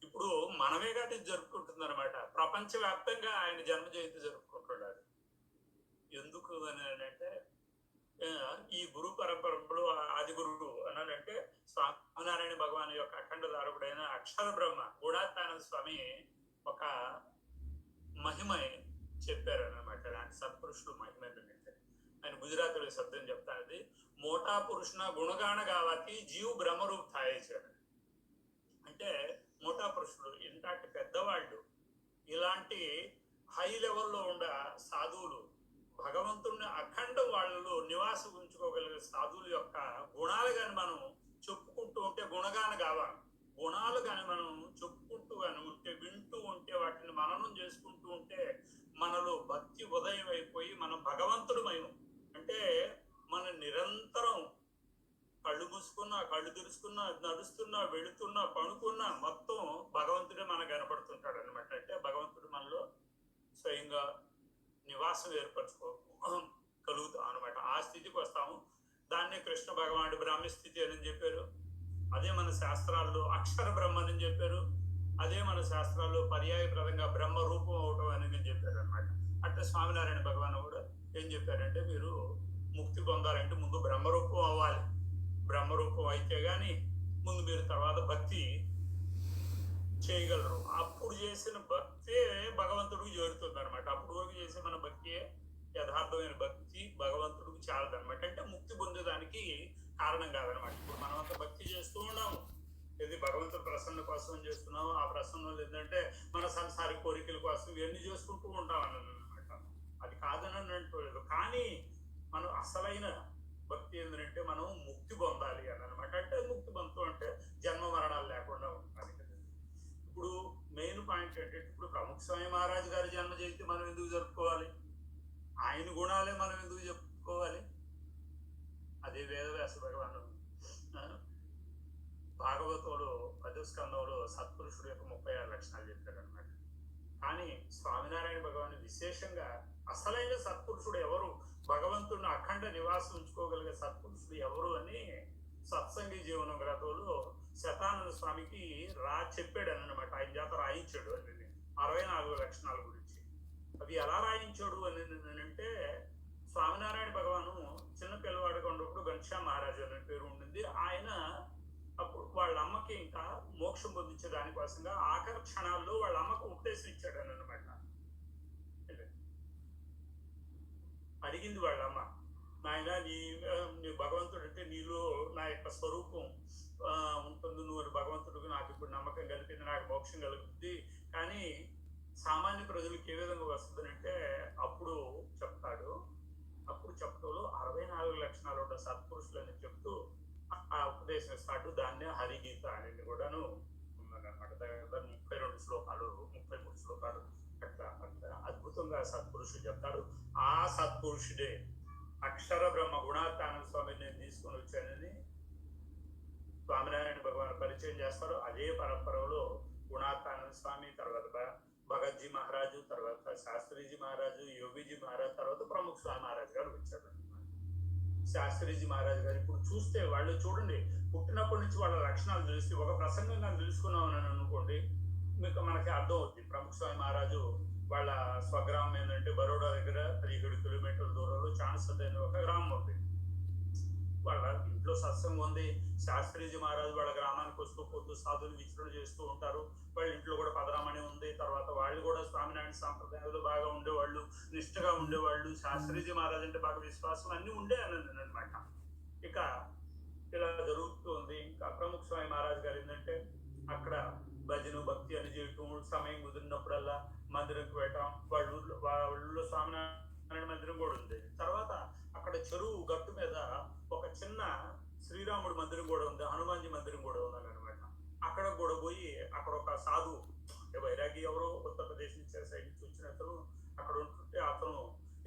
[SPEAKER 1] ఇప్పుడు మనమే కాబట్టి జరుపుకుంటుంది అనమాట. ప్రపంచవ్యాప్తంగా ఆయన జన్మ జయంతి జరుపుకుంటున్నారు. ఎందుకు అని అంటే ఈ గురు పరంపరలో ఆది గురువు అనంటే స్వామినారాయణ భగవాన్ యొక్క అఖండ ధారకుడైన అక్షర బ్రహ్మ గుణాత్మానంద స్వామి ఒక మహిమ చెప్పారు అన్నమాట. అలాంటి సత్పురుషుడు మహిమ ఏంటంటే ఆయన గుజరాతీలో శబ్దం చెప్తానది మోటా పురుషున గుణగాన గావాకి జీవ్ బ్రహ్మరూప్ థాయేశారు. అంటే మోటా పురుషుడు ఇంతటి పెద్దవాళ్ళు, ఇలాంటి హై లెవెల్లో ఉన్న సాధువులు, భగవంతుడిని అఖండ వాళ్ళలో నివాసం ఉంచుకోగలిగే సాధువుల యొక్క గుణాలు కానీ మనం చెప్పుకుంటూ ఉంటే గుణగాన కావాలి. గుణాలు కానీ మనం చెప్పుకుంటూ కానీ ఉంటే, వింటూ ఉంటే, వాటిని మననం చేసుకుంటూ ఉంటే మనలో భక్తి ఉదయం అయిపోయి మనం భగవంతుడమయం. అంటే మన నిరంతరం కళ్ళు మూసుకున్నా, కళ్ళు తెరుచుకున్నా, నడుస్తున్నా, వెళుతున్నా, పడుకున్నా మొత్తం భగవంతుడే మనకు కనపడుతుంటాడు అనమాట. అంటే భగవంతుడు మనలో స్వయంగా నివాసం కలుగుతాం అనమాట. ఆ స్థితికి వస్తాము. దాన్నే కృష్ణ భగవానుడు బ్రాహ్మ స్థితి అని చెప్పారు. అదే మన శాస్త్రాల్లో అక్షర బ్రహ్మ అని చెప్పారు. అదే మన శాస్త్రాల్లో పర్యాయప్రదంగా బ్రహ్మ రూపం అవటం అనేది చెప్పారు అనమాట. అంటే స్వామినారాయణ భగవాన్ కూడా ఏం చెప్పారంటే మీరు ముక్తి పొందాలంటే ముందు బ్రహ్మరూపం అవ్వాలి. బ్రహ్మరూపం అయితే గాని ముందు మీరు తర్వాత భక్తి చేయగలరు. అప్పుడు చేసిన భక్తే భగవంతుడికి చేరుతుంది అనమాట. అప్పుడు వరకు చేసే మన భక్తియే యథార్థమైన భక్తి భగవంతుడికి చాలదనమాట. అంటే ముక్తి పొందేదానికి కారణం కాదనమాట. ఇప్పుడు మనం అంత భక్తి చేస్తూ ఉన్నాము, ఇది భగవంతుడి ప్రసన్న కోసం చేస్తున్నాము. ఆ ప్రసన్నం ఏంటంటే మన సంసారి కోరికల కోసం ఇవన్నీ చేసుకుంటూ ఉంటాం అన్నమాట. అది కాదని అంటలేదు. కానీ మనం అసలైన భక్తి ఏంటంటే మనం ముక్తి పొందాలి అని అనమాట. అంటే ముక్తి పొందుతూ అంటే జన్మ మరణాలు లేకుండా ఉండాలి కదా. ఇప్పుడు మెయిన్ పాయింట్ ఏంటంటే ఇప్పుడు ప్రముఖ్ స్వామి మహారాజ్ గారి జన్మ జయంతి మనం ఎందుకు జరుపుకోవాలి? ఆయన గుణాలే మనం ఎందుకు చెప్పుకోవాలి? అదే వేదవ్యాస భగవాను భాగవతంలో 10వ స్కందంలో సత్పురుషుడు యొక్క 36 లక్షణాలు చెప్పారు అనమాట. కానీ స్వామినారాయణ భగవాన్ విశేషంగా అసలైన సత్పురుషుడు ఎవరు, భగవంతుడిని అఖండ నివాసం ఉంచుకోగలిగే సత్పురుషుడు ఎవరు అని సత్సంగి జీవనం గ్రంథంలో శతానంద స్వామికి చెప్పాడు అన్నమాట. ఆయన చేత రాయించాడు అని 64 లక్షణాల గురించి. అవి ఎలా రాయించాడు అని అంటే స్వామినారాయణ భగవాను చిన్న పిల్లవాడిగా ఉన్నప్పుడు ఘనశ్యామ్ మహారాజు అనే పేరు ఉండింది. ఆయన అప్పుడు వాళ్ళ అమ్మకి ఇంకా మోక్షం పొందించే దానికోసంగా ఆఖరి క్షణాల్లో వాళ్ళ అమ్మకు ఉపదేశం ఇచ్చాడు అని అనమాట. అడిగింది వాళ్ళ అమ్మ, నాయన నీ భగవంతుడు అంటే నీలో నా యొక్క స్వరూపం ఉంటుంది, నువ్వు భగవంతుడికి నాకు ఇప్పుడు నమ్మకం కలిపింది, నాకు మోక్షం కలుగుతుంది, కానీ సామాన్య ప్రజలకు ఏ విధంగా వస్తుందంటే అప్పుడు చెప్తాడు. అప్పుడు చెప్పడంలో 64 లక్షణాలు ఉన్న సత్పురుషులు అని చెప్తూ ఆ ఉపదేశం ఇస్తాడు. దాన్నే హరిగీత అనేది కూడాను ఉందన్నమాట. దగ్గర 32 శ్లోకాలు 33 శ్లోకాలు అట్లా అద్భుతంగా సత్పురుషుడు చెప్తాడు. ఆ సత్పురుషుడే అక్షర బ్రహ్మ గుణాత్మానంద స్వామిని నేను తీసుకొని వచ్చానని స్వామినారాయణ భగవాన్ పరిచయం చేస్తారు. అదే పరంపరలో గుణాత్మానంద స్వామి, తర్వాత భగత్జీ మహారాజు, తర్వాత శాస్త్రీజీ మహారాజు, యోగిజీ మహారాజు, తర్వాత ప్రముఖ స్వామి మహారాజు గారు వచ్చారు. శాస్త్రీజీ మహారాజు గారు ఇప్పుడు చూస్తే వాళ్ళు చూడండి, పుట్టినప్పటి నుంచి వాళ్ళ లక్షణాలు తెలిసి ఒక ప్రసంగంగా తెలుసుకున్నామని అనుకోండి, మనకి అర్థం అవుతుంది. ప్రముఖ స్వామి మహారాజు వాళ్ళ స్వగ్రామం ఏంటంటే బరోడా దగ్గర 17 కిలోమీటర్ల దూరంలో చాన్సద్ అనే ఒక గ్రామం ఉంది. వాళ్ళ ఇంట్లో సత్సంగం ఉంది. శాస్త్రీజీ మహారాజు వాళ్ళ గ్రామానికి వస్తూ పోతూ సాధువులు విచరణ చేస్తూ ఉంటారు. వాళ్ళ ఇంట్లో కూడా పదరామణి ఉంది. తర్వాత వాళ్ళు కూడా స్వామినారాయణ సాంప్రదాయాలు బాగా ఉండేవాళ్ళు, నిష్ఠగా ఉండేవాళ్ళు. శాస్త్రీజీ మహారాజు అంటే బాగా విశ్వాసం అన్ని ఉండే అని అనమాట. ఇక ఇలా జరుగుతుంది. ఇంకా ప్రముఖ స్వామి మహారాజు గారు ఏంటంటే అక్కడ భజన భక్తి అని చేయటం, సమయం కుదిరినప్పుడల్లా మందిరంకి వెళ్ళటం. వాళ్ళ స్వామినారాయణ మందిరం కూడా ఉంది. తర్వాత అక్కడ చెరువు గట్టు మీద ఒక చిన్న శ్రీరాముడి మందిరం కూడా ఉంది, హనుమాన్జీ మందిరం కూడా ఉందని అనమాట. అక్కడ కూడా పోయి అక్కడ ఒక సాధువు వైరాగి ఎవరో ఉత్తరప్రదేశ్ నుంచి సైడ్ నుంచి వచ్చిన అతను అక్కడ ఉంటుంటే అతను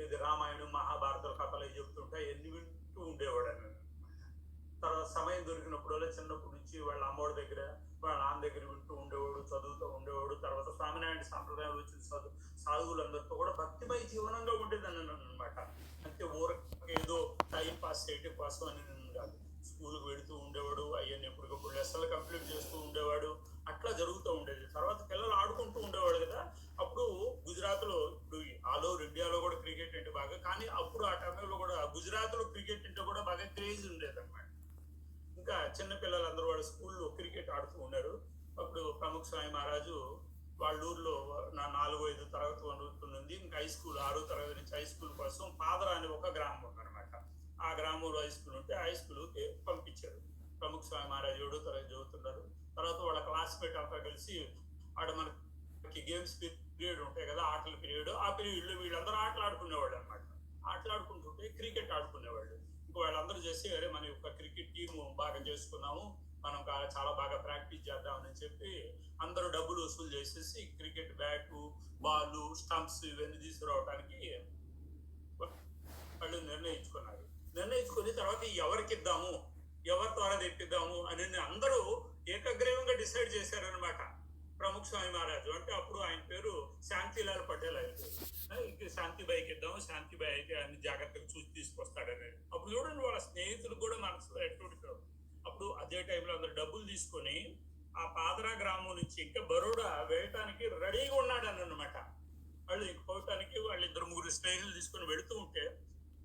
[SPEAKER 1] ఇది రామాయణం మహాభారత కథలు చెప్తుంటే ఎన్ని వింటూ ఉండేవాడు అని. తర్వాత సమయం దొరికినప్పుడు చిన్నప్పటి నుంచి వాళ్ళ అమ్మోడి దగ్గర వాళ్ళ నాన్న దగ్గర వింటూ ఉండేవాడు, చదువుతూ ఉండేవాడు. తర్వాత స్వామినారాయణ సాంప్రదాయాలు వచ్చిన సాధువులందరితో కూడా భక్తిమయ జీవనంగా ఉండేదని అనమాట. అంటే ఊరికి ఏదో టైం పాస్ చేయటం కోసం అని కాదు, స్కూల్కి వెళుతూ ఉండేవాడు, అవన్నీ ఎప్పటికప్పుడు లెసన్లు కంప్లీట్ చేస్తూ ఉండేవాడు. అట్లా జరుగుతూ ఉండేది. తర్వాత పిల్లలు ఆడుకుంటూ ఉండేవాడు కదా. అప్పుడు గుజరాత్లో, ఇప్పుడు ఆల్ ఓవర్ ఇండియాలో కూడా క్రికెట్ అంటే బాగా, కానీ అప్పుడు ఆ టైంలో కూడా గుజరాత్లో క్రికెట్ అంటే కూడా బాగా క్రేజ్ ఉండేది అనమాట. ఇంకా చిన్న పిల్లలందరూ వాళ్ళ స్కూల్లో క్రికెట్ ఆడుతూ ఉన్నారు. అప్పుడు ప్రముఖ స్వామి మహారాజు వాళ్ళ ఊర్లో నా 4వ-5వ తరగతి వదులుతుంది. ఇంకా హై స్కూల్ 6వ తరగతి నుంచి హై స్కూల్ కోసం పాదరా అని ఒక గ్రామం ఉందన్నమాట. ఆ గ్రామంలో హై స్కూల్ ఉంటే హై స్కూల్కి పంపించారు. ప్రముఖ స్వామి మహారాజు 7వ తరగతి చదువుతున్నారు. తర్వాత వాళ్ళ క్లాస్మేట్ అంతా కలిసి ఆడ మనకి గేమ్స్ పీరియడ్ ఉంటాయి కదా, ఆటల పీరియడ్, ఆ పీరియడ్లో వీళ్ళందరూ ఆటలు ఆడుకునేవాళ్ళు అనమాట. ఆటలాడుకుంటుంటే క్రికెట్ ఆడుకునేవాళ్ళు. ఇంకా వాళ్ళందరూ చేసి అరే మన యొక్క క్రికెట్ టీము బాగా చేసుకున్నాము, మనం చాలా బాగా ప్రాక్టీస్ చేద్దామని చెప్పి అందరూ డబ్బులు వసూలు చేసేసి క్రికెట్ బ్యాటు, బాల్, స్టంప్స్ ఇవన్నీ తీసుకురావడానికి వాళ్ళు నిర్ణయించుకుని తర్వాత ఎవరికి ఇద్దాము, ఎవరి ద్వారా తెప్పిద్దాము అని అందరూ ఏకగ్రీవంగా డిసైడ్ చేశారనమాట. ప్రముఖ స్వామి మహారాజు అంటే అప్పుడు ఆయన పేరు శాంతిలాల్ పటేల్. ఆయన శాంతిబాయికి ఇద్దాము, శాంతిబాయి అయితే అన్ని జాగ్రత్తగా చూసి తీసుకొస్తాడని. అప్పుడు చూడండి వాళ్ళ స్నేహితులు కూడా మనసులో ఎట్టుంటారు. అప్పుడు అదే టైంలో అందరు డబ్బులు తీసుకొని ఆ పాదరా గ్రామం నుంచి ఇంకా బరోడా వెళ్ళటానికి రెడీగా ఉన్నాడు అని అనమాట. వాళ్ళు ఇంక పోవటానికి వాళ్ళు 2-3 స్నేహితులు తీసుకొని వెళుతూ ఉంటే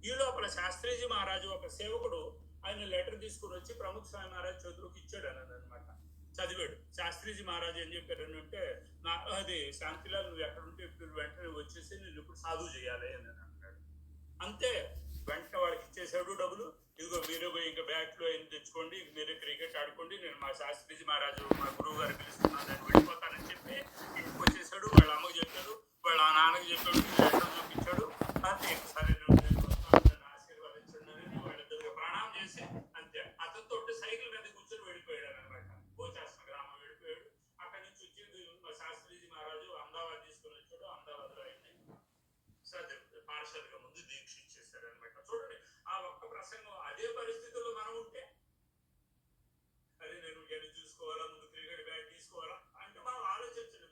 [SPEAKER 1] ఈ లోపల శాస్త్రీజీ మహారాజు ఒక సేవకుడు ఆయన లెటర్ తీసుకుని వచ్చి ప్రముఖ స్వామి మహారాజు చేతులకు ఇచ్చాడు అని అనమాట. చదివాడు. శాస్త్రీజీ మహారాజు ఏం చెప్పారు అంటే, అది శాంతిలాల్ నువ్వు ఎక్కడుంటే ఇప్పుడు వెంటనే వచ్చేసి నేను ఇప్పుడు సాధువు చేయాలి అని అన్నాడు. అంతే, వెంటనే వాళ్ళకి ఇచ్చేసాడు డబ్బులు. ఇదిగో మీరే పోయి ఇంకా బ్యాట్లో ఏం తెచ్చుకోండి, మీరే క్రికెట్ ఆడుకోండి, నేను మా శాస్త్రీజీ మహారాజు మా గురువు గారు పిలుస్తున్నాను, నేను వెళ్ళిపోతానని చెప్పి ఇంటికి వచ్చేసాడు. వాళ్ళ అమ్మకు చెప్పాడు, వాళ్ళ నాన్నకి చెప్పాడు, లెటర్ చూపించాడు. అంతే, సరే ఆశీర్వాదించండి అని వాళ్ళిద్దరికి ప్రణామం చేసి అంతే అతనితో సైకిల్ మీద కూర్చొని వెళ్ళిపోయాడు అనమాట. భోచాస్న గ్రామం వెళ్ళిపోయాడు. అక్కడి నుంచి వచ్చి శాస్త్రీజీ మహారాజు అహ్మదాబాద్ తీసుకుని వచ్చాడు. అహ్మదాబాద్లో ఆయన్ని పార్షల్గా ముందు దీక్ష ఇచ్చేసాడు అనమాట. చూడండి, ఆ ఒక్క ప్రసంగం. అదే పరిస్థితుల్లో మనం ఉంటే అరే నేను చూసుకోవాలా, ముందు క్రికెట్ బ్యాట్ తీసుకోవాలా అంటే మనం ఆలోచించండి.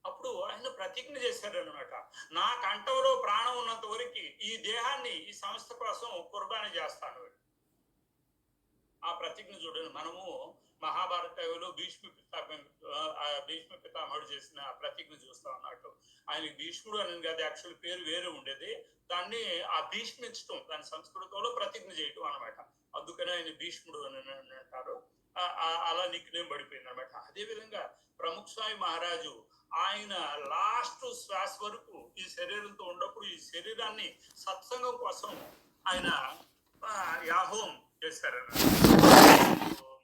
[SPEAKER 1] అప్పుడు ఆయన ప్రతిజ్ఞ చేశారనమాట, నా కంఠంలో ప్రాణం ఉన్నంత వరకు ఈ దేహాన్ని ఈ సంస్థ కోసం కుర్బానీ చేస్తాను. ఆ ప్రతిజ్ఞ చూడండి. మనము మహాభారతంలో భీష్మ పితామహుడు చేసిన ప్రతిజ్ఞ చూస్తా ఉన్నట్టు. ఆయన భీష్ముడు అని కాదు, యాక్చువల్ పేరు వేరే ఉండేది. దాన్ని ఆ భీష్మించడం, దాని సంస్కృతంలో ప్రతిజ్ఞ చేయటం అనమాట. అందుకనే ఆయన భీష్ముడు అని అంటారు. అలా నిక్నేమ్ పడిపోయింది అనమాట. అదేవిధంగా ప్రముఖ స్వామి మహారాజు ఆయన లాస్ట్ శ్వాస వరకు ఈ శరీరంతో ఉన్నప్పుడు ఈ శరీరాన్ని సత్సంగం కోసం ఆయన యాహోం చేశారన్నమాట.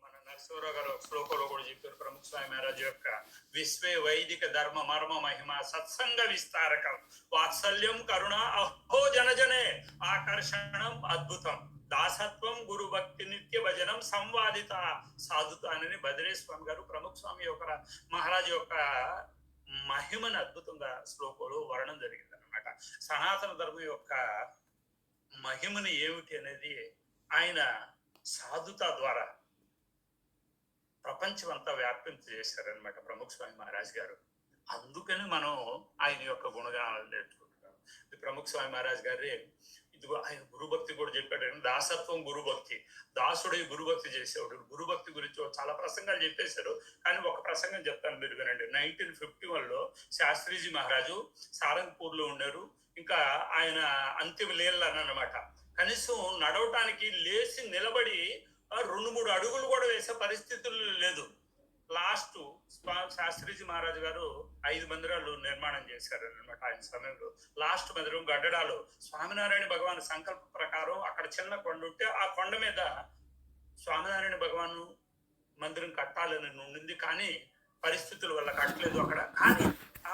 [SPEAKER 1] మన నరసింహరావు గారు శ్లోకంలో కూడా చెప్పారు, ప్రముఖ స్వామి మహారాజు యొక్క విశ్వే వైదిక ధర్మ మర్మ మహిమ సత్సంగ విస్తారకం వాత్సల్యం కరుణ అహో జనజనే ఆకర్షణం అద్భుతం దాసత్వం గురు భక్తి నిత్య భజనం సంవాదిత సాధుత అని బద్రీ స్వామి గారు ప్రముఖ స్వామి యొక్క మహారాజు యొక్క మహిమను అద్భుతంగా శ్లోకంలో వర్ణం జరిగింది అనమాట. సనాతన ధర్మం యొక్క మహిమని ఏమిటి అనేది ఆయన సాధుత ద్వారా ప్రపంచం అంతా వ్యాపింప చేశారనమాట ప్రముఖ స్వామి మహారాజ్ గారు. అందుకని మనం ఆయన యొక్క గుణగానాలు నేర్చుకుంటున్నాం. ప్రముఖ స్వామి మహారాజ్ గారి ఇదిగో ఆయన గురుభక్తి కూడా చెప్పాడు. దాసత్వం గురుభక్తి, దాసుడే గురుభక్తి చేసేవాడు. గురుభక్తి గురించి చాలా ప్రసంగాలు చెప్పేశారు, కానీ ఒక ప్రసంగం చెప్తాను, మీరు వినండి. 1951లో శాస్త్రీజీ మహారాజు సారంగపూర్లో ఉన్నారు. ఇంకా ఆయన అంతిమ లీలలు అన్నమాట. కనీసం నడవటానికి లేచి నిలబడి 2-3 అడుగులు కూడా వేసే పరిస్థితులు లేదు. లాస్ట్ శాస్త్రీజీ మహారాజు గారు 5 మందిరాలు నిర్మాణం చేశారు అనమాట. ఆయన సమయంలో లాస్ట్ మందిరం గడ్డడాలో స్వామినారాయణ భగవాన్ సంకల్ప ప్రకారం అక్కడ చిన్న కొండ ఉంటే ఆ కొండ మీద స్వామినారాయణ భగవాన్ మందిరం కట్టాలని ఉండింది, కానీ పరిస్థితుల వల్ల కట్టలేదు అక్కడ. కానీ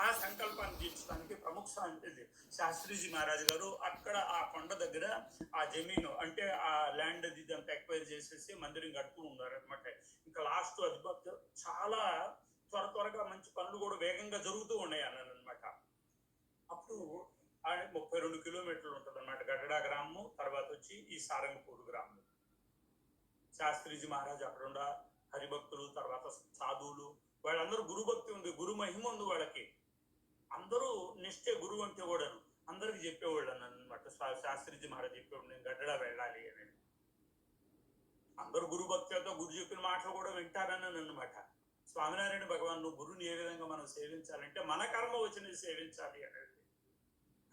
[SPEAKER 1] ఆ సంకల్పాన్ని తీర్చడానికి ప్రముఖ స్వామి శాస్త్రీజీ మహారాజు గారు అక్కడ ఆ కొండ దగ్గర ఆ జమీను అంటే ఆ ల్యాండ్ అది అంతా ఎక్వైర్ చేసేసి మందిరం కడుతూ ఉన్నారు అనమాట. ఇంకా లాస్ట్ అది చాలా త్వరగా మంచి పనులు కూడా వేగంగా జరుగుతూ ఉన్నాయి అన్నాను అనమాట. అప్పుడు 32 కిలోమీటర్లు ఉంటుంది అనమాట గడ్డడా గ్రామము, తర్వాత వచ్చి ఈ సారంగపూర్ గ్రామం. శాస్త్రీజీ మహారాజు అక్కడుండ హరిభక్తులు, తర్వాత సాధువులు, వాళ్ళందరూ గురుభక్తి ఉంది, గురు మహిమ ఉంది వాళ్ళకి. అందరూ నిష్ఠే గురువు అంటే కూడా అందరికి చెప్పేవాళ్ళు అన్నమాట. శాస్త్రీజీ మహారాజు చెప్పేవాడు, నేను గడ్డడా వెళ్ళాలి అని. అందరూ గురుభక్తితో గురు చెప్పిన మాటలు కూడా వింటారని అన్నమాట. స్వామినారాయణ భగవాన్ గురుని ఏ విధంగా మనం సేవించాలంటే మన కర్మ వచ్చినది సేవించాలి అనేది.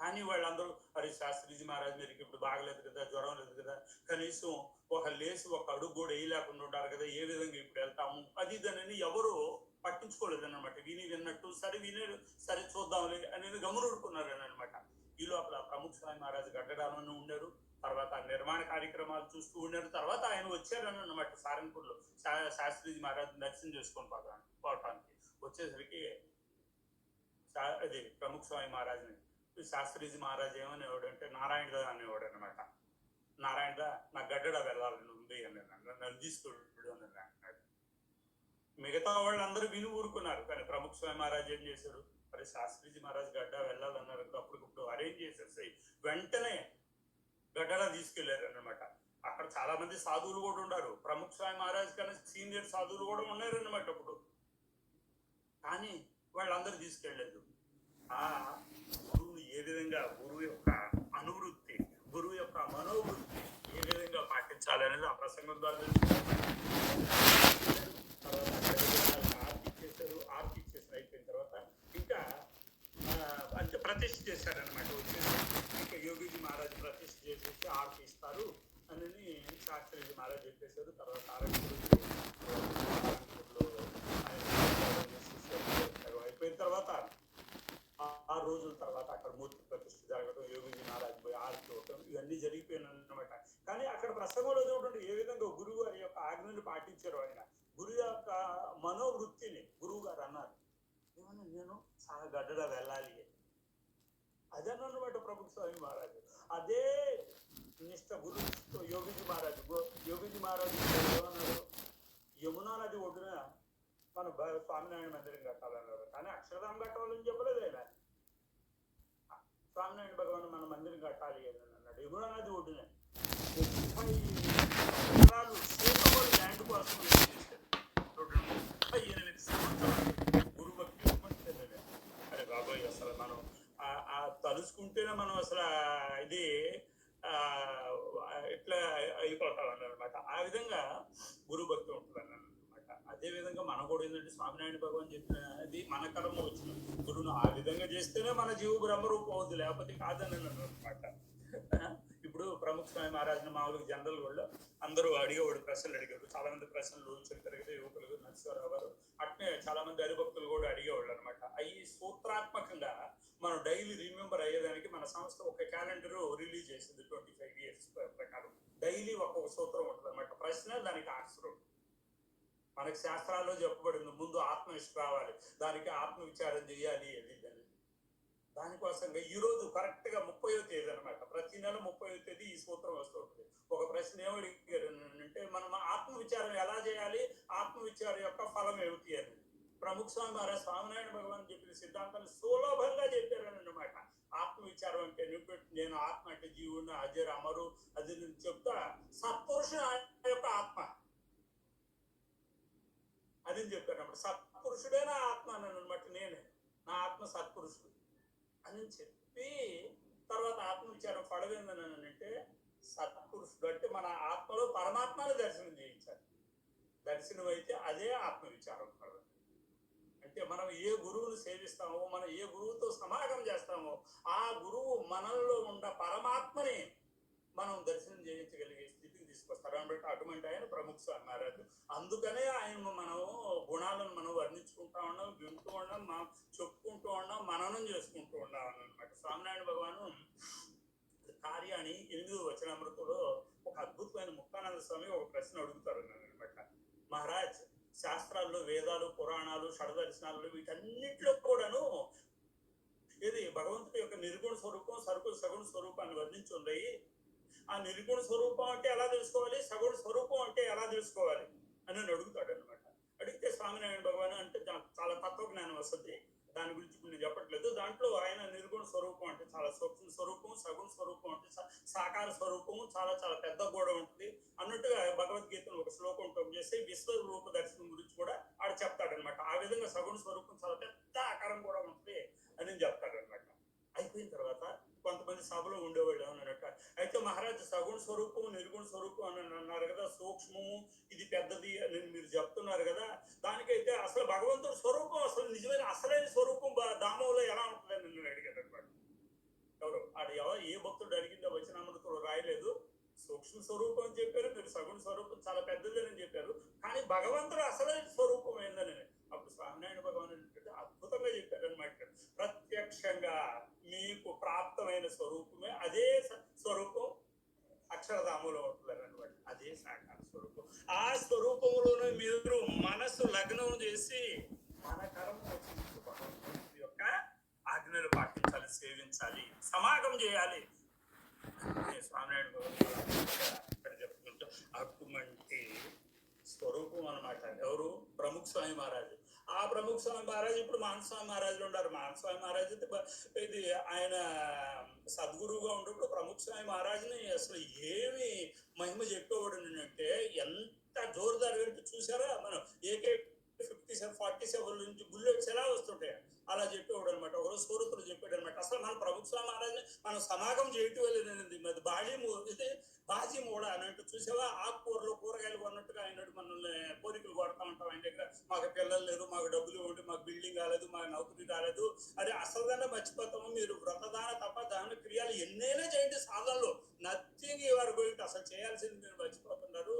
[SPEAKER 1] కానీ వాళ్ళందరూ అరే శాస్త్రీజీ మహారాజు మీరు ఇప్పుడు బాగలేదు కదా, జ్వరం లేదు కదా, కనీసం ఒక లేసి ఒక అడుగు కూడా వేయలేకుండా ఉంటారు కదా, ఏ విధంగా ఇప్పుడు వెళ్తాము అది ఇదని ఎవరు పట్టించుకోలేదు అన్నమాట. విన్నట్టు సరే చూద్దాంలే అనేది గమనుడుకున్నారని అనమాట. ఈ లోపల ప్రముఖ స్వామి మహారాజు గడ్డడాలను ఉన్నారు, తర్వాత నిర్మాణ కార్యక్రమాలు చూస్తూ ఉన్నారు. తర్వాత ఆయన వచ్చారని అన్నమాట సారంగపూర్లో శాస్త్రీజీ మహారాజు దర్శనం చేసుకొని పోవటానికి వచ్చేసరికి అది ప్రముఖ స్వామి మహారాజుని శాస్త్రీజీ మహారాజు ఏమనేవాడు అంటే నారాయణదా అనేవాడు అనమాట. నారాయణదా నాకు గడ్డడా వెళ్ళాలని ఉంది అని నన్ను తీసుకెళ్ళి అన్నాడు. మిగతా వాళ్ళందరూ విని ఊరుకున్నారు. కానీ ప్రముఖ స్వామి మహారాజు ఏం చేశాడు, మరి శాస్త్రీజీ మహారాజు గడ్డ వెళ్ళాలన్నారు, అప్పటికప్పుడు అరేంజ్ చేసేసి వెంటనే గడ్డలా తీసుకెళ్లారు అన్నమాట. అక్కడ చాలా మంది సాధువులు కూడా ఉన్నారు, ప్రముఖ స్వామి మహారాజు కన్నా సీనియర్ సాధువులు కూడా ఉన్నారు అన్నమాట అప్పుడు. కానీ వాళ్ళందరూ తీసుకెళ్లేదు. ఆ గురువుని ఏ విధంగా, గురువు యొక్క అనువృత్తి, గురువు యొక్క మనోవృత్తి ఏ విధంగా పాటించాలనేది ఆ ప్రసంగం ద్వారా ఆర్తి ఇచ్చేసారు. అయిపోయిన తర్వాత ఇంకా అంటే ప్రతిష్ఠ చేశారనమాట. వచ్చేసి ఇంకా యోగిజీ మహారాజు ప్రతిష్ఠ చేసేసి ఆర్తి ఇస్తారు అని శాస్త్రీజీ మహారాజు చెప్పేశారు. తర్వాత అయిపోయిన తర్వాత 6 రోజుల తర్వాత అక్కడ మూర్తి ప్రతిష్ఠ జరగడం, యోగిజీ మహారాజు పోయి ఆర్తి ఇవ్వటం, ఇవన్నీ జరిగిపోయినాయి అన్నమాట. కానీ అక్కడ ప్రసంగంలో చూడండి ఏ విధంగా గురువు గారి యొక్క ఆజ్ఞను పాటించారు. ఆయన గురువు యొక్క మనోవృత్తిని గురువు గారు అన్నారు, ఏమన్నా నేను చాలా గడ్డడా వెళ్ళాలి అదన్నమాట ప్రముఖ స్వామి మహారాజు. అదే నిష్ట గురువు యోగిజీ మహారాజు ఏమన్నారు, యమునా నది ఒడ్డున మన స్వామినారాయణ మందిరం కట్టాలన్నారు. కానీ అక్షరధామం కట్టాలని చెప్పలేదు ఆయన. స్వామినారాయణ భగవాన్ మన మందిరం కట్టాలి అని అన్నాడు. యమునా నది ఒడ్డున 30 ఎకరాలు సీతమూరు ల్యాండ్ కోసం చేశారు. 38 సంవత్సరాలు గురుభక్తి తలుచుకుంటేనే మనం అసలు ఇది ఇట్లా అయిపోతాం అన్నమాట. ఆ విధంగా గురు భక్తి ఉంటుంది అన్నమాట. అదే విధంగా మనం కూడా ఏంటంటే స్వామినారాయణ భగవాన్ చెప్పినది మన కర్మ వచ్చిన గురువును ఆ విధంగా చేస్తేనే మన జీవ బ్రహ్మరూపం అవుతుంది, లేకపోతే కాదని అనమాట. ఇప్పుడు ప్రముఖ స్వామి మహారాజుని మామూలుగా జనరల్ వాళ్ళు అందరూ అడిగేవాడు, ప్రశ్నలు అడిగారు. చాలా మంది ప్రశ్నలు చరిత్ర యువకులు నరసింహారావు గారు అట్నే చాలా మంది హరిభక్తులు కూడా అడిగేవాళ్ళు అనమాట. అవి సూత్రాత్మకంగా మనం డైలీ రిమెంబర్ అయ్యేదానికి మన సంస్థ ఒక క్యాలెండర్ రిలీజ్ చేసింది 25 years ప్రకారం. డైలీ ఒక్కొక్క సూత్రం ఉంటుంది అనమాట. ప్రశ్న దానికి ఆన్సర్. మనకి శాస్త్రాల్లో చెప్పబడింది ముందు ఆత్మనిష్ట రావాలి, దానికి ఆత్మ విచారం చేయాలి అని. దానికోసంగా ఈ రోజు కరెక్ట్ గా 30వ తేదీ అనమాట. ప్రతి నెల 30వ తేదీ ఈ సూత్రం వస్తుంటుంది. ఒక ప్రశ్న ఏమడిగారు అంటే మనం ఆత్మ విచారం ఎలా చేయాలి, ఆత్మ విచారం యొక్క ఫలం ఏమిటి అని. ప్రముఖ స్వామి మహారాజ్ స్వామినారాయణ భగవాన్ చెప్పిన సిద్ధాంతాన్ని సులభంగా చెప్పారని అన్నమాట. ఆత్మ విచారం అంటే నేను ఆత్మ అంటే జీవుడిని అజర్ అమరు అది నేను చెప్తా సత్పురుషుడు యొక్క ఆత్మ అని చెప్పారు అన్నమాట. సత్పురుషుడేనా ఆత్మ అని అనమాట. నేనే నా ఆత్మ సత్పురుషుడు అని చెప్పి తర్వాత ఆత్మ విచారం ఫలవేందని అంటే సత్పురుషుడు అంటే మన ఆత్మలో పరమాత్మను దర్శనం చేయించాలి. దర్శనం అయితే అదే ఆత్మ విచారం ఫలం. అంటే మనం ఏ గురువును సేవిస్తామో, మనం ఏ గురువుతో సమాగం చేస్తామో ఆ గురువు మనలో ఉన్న పరమాత్మని మనం దర్శనం చేయించగలిగే స్థితికి తీసుకొస్తారు అన్నమాట. అటువంటి ఆయన ప్రముఖ స్వామి మహారాజు. అందుకనే ఆయన మనం గుణాలను మనం వర్ణించుకుంటా ఉన్నాం, వింటూ ఉన్నాం, మనం చెప్పుకుంటూ ఉన్నాం, మననం చేసుకుంటూ ఉన్నాం అన్నమాట. స్వామినారాయణ భగవాను కార్యాన్ని 8వ వచనామృతంలో ఒక అద్భుతమైన ముక్తానంద స్వామి ఒక ప్రశ్న అడుగుతారు అనమాట. మహారాజ్, శాస్త్రాల్లో వేదాలు, పురాణాలు, షడ్దర్శనాలు వీటన్నిటిలో కూడాను ఇది భగవంతుడి యొక్క నిర్గుణ స్వరూపం, సగుణ స్వరూపాన్ని వర్ణించున్నాయి. ఆ నిర్గుణ స్వరూపం అంటే ఎలా తెలుసుకోవాలి, సగుణ స్వరూపం అంటే ఎలా తెలుసుకోవాలి అని అడుగుతాడు అనమాట. అడిగితే స్వామినారాయణ భగవాన్ అంటే చాలా తత్వజ్ఞానం వస్తుంది, దాని గురించి నేను చెప్పట్లేదు. దాంట్లో ఆయన నిర్గుణ స్వరూపం అంటే చాలా సూక్ష్మ స్వరూపం, సగుణ స్వరూపం అంటే సాకార స్వరూపము చాలా చాలా పెద్ద కూడా ఉంటుంది అన్నట్టుగా భగవద్గీతను ఒక శ్లోకం చేసి విశ్వరూప దర్శనం గురించి కూడా ఆడ చెప్తాడనమాట. ఆ విధంగా సగుణ స్వరూపం చాలా పెద్ద ఆకారం కూడా ఉంటుంది అని చెప్తాడనమాట. అయిపోయిన తర్వాత కొంతమంది సభలో ఉండేవాళ్ళు అన్నట్టు. అయితే మహారాజ్ సగుణ స్వరూపం, నిర్గుణ స్వరూపం అని అన్నారు కదా, సూక్ష్మము ఇది పెద్దది అని మీరు చెప్తున్నారు కదా, దానికైతే అసలు భగవంతుడి స్వరూపం అసలు నిజమైన అసలైన స్వరూపం దామంలో ఎలా ఉంటుందని నేను అడిగాను అనమాట. ఎవరు ఏ భక్తుడు అడిగిందో వచనామృతంలో రాయలేదు. సూక్ష్మ స్వరూపం అని చెప్పారు, మీరు సగుణ స్వరూపం చాలా పెద్దది అని చెప్పారు, కానీ భగవంతుడు అసలైన స్వరూపం ఏందని. అప్పుడు స్వామినారాయణ భగవాన్ అద్భుతంగా చెప్పారు అనమాట. ప్రత్యక్షంగా మీకు ప్రాప్తమైన స్వరూపమే అదే స్వరూపం అక్షరధామంలో ఉంటుందని అనమాట. అదే సాకార స్వరూపం. ఆ స్వరూపంలోనే మీరు మనసు లగ్నం చేసి మన కర్మ భగవంతుడి యొక్క ఆజ్ఞలు పాటించాలి, సేవించాలి, సమాగం చేయాలి. స్వామినారాయణ భగవాన్ చెప్తుంటూ అటువంటి స్వరూపం అనమాట. ఎవరు? ప్రముఖ స్వామి మహారాజు. ఆ ప్రముఖ స్వామి మహారాజు ఇప్పుడు మానస్వామి మహారాజులు ఉన్నారు. మానస్వామి మహారాజు ఇది ఆయన సద్గురువుగా ఉన్నప్పుడు ప్రముఖ స్వామి మహారాజుని అసలు ఏమి మహిమ చెప్పేవాడు అంటే ఎంత జోరుదారుగా చూసారా, మనం AK-47, 47 నుంచి బుల్లెట్స్ ఎలా వస్తుంటాయి అలా చెప్పేవాడు అనమాట. ఒకరోజు సూరతులు చెప్పాడు అనమాట. అసలు మన ప్రముఖ స్వామి మహారాజుని మనం సమాగం చేయటం లేదండి. మరి బాజీ మూడ అన్నట్టు చూసావా, ఆకుకూరలు కూరగాయలు కొన్నట్టుగా అయినట్టు మనల్ని కోరికలు కొడతా ఉంటాం ఆయన దగ్గర. మాకు పిల్లలు లేరు, మాకు డబ్బులు ఇవ్వండి, మాకు బిల్డింగ్ రాలేదు, మాకు నౌకరీ రాలేదు, అదే అసలుగానే మర్చిపోతాము. మీరు వ్రతదాన తప్ప దాన క్రియలు ఎన్నైనా చేయండి సాధనలో, నథింగ్ యువర్ గోయింగ్ టు, అసలు చేయాల్సింది మీరు మర్చిపోతున్నారు.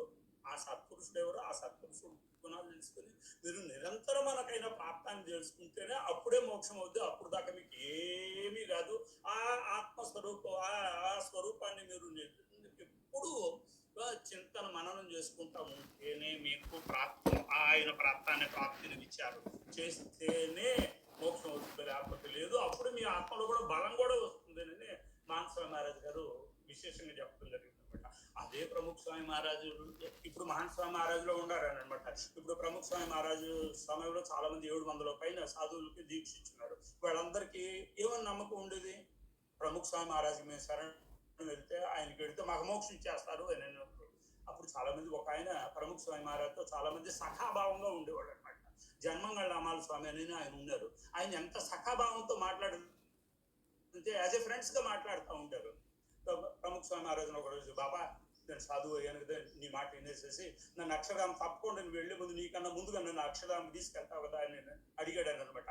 [SPEAKER 1] ఆ సత్పురుషుడు ఎవరు, ఆ సత్పురుషుడు గుణాలు తెలుసుకుని మీరు నిరంతరం మనకైనా ప్రాప్తాన్ని తెలుసుకుంటేనే అప్పుడే మోక్షం అవుద్ది. అప్పుడు దాకా మీకు ఏమీ కాదు. ఆ ఆత్మస్వరూపం, ఆ స్వరూపాన్ని మీరు ఎప్పుడు చింతన మననం చేసుకుంటా ఉంటేనే మీకు ప్రాప్తం, ఆయన ప్రాప్తిని విచారం చేస్తేనే మోక్షం అవుతుంది, లేకపోతే లేదు. అప్పుడు మీ ఆత్మలో కూడా బలం కూడా వస్తుందని మానస్వామి మహారాజు గారు విశేషంగా చెప్పడం జరిగింది అనమాట. అదే ప్రముఖ స్వామి మహారాజు ఇప్పుడు మహాన్ స్వామి మహారాజులో ఉండారని అనమాట. ఇప్పుడు ప్రముఖ స్వామి మహారాజు సమయంలో చాలా మంది 700 పైన సాధువులకి దీక్ష ఇచ్చినారు. వాళ్ళందరికీ ఏమని నమ్మకం ఉండేది, ప్రముఖ స్వామి మహారాజు మేము శరణ్ వెళ్తే ఆయనకి వెళితే మాకు మోక్షం ఇచ్చేస్తారు అని అన్నప్పుడు. అప్పుడు చాలా మంది ఒక ఆయన ప్రముఖ స్వామి మహారాజుతో చాలా మంది సఖాభావంగా ఉండేవాడు అనమాట. జన్మంగళ రామాల స్వామి అని ఆయన ఉన్నారు. ఆయన ఎంత సఖాభావంతో మాట్లాడారు అంటే యాజ్ ఏ ఫ్రెండ్స్గా మాట్లాడుతూ ఉంటారు. ప్రముఖ స్వామి మహారాజును ఒక రోజు, బాబా నేను సాధువు అయ్యాను కదా, నీ మాట వినేసేసి నన్ను అక్షరధామ తప్పకుండా నువ్వు వెళ్ళే ముందు నీకన్నా ముందుగా నన్ను అక్షరధామ తీసుకెళ్తావు కదా అని అడిగాడని అనమాట.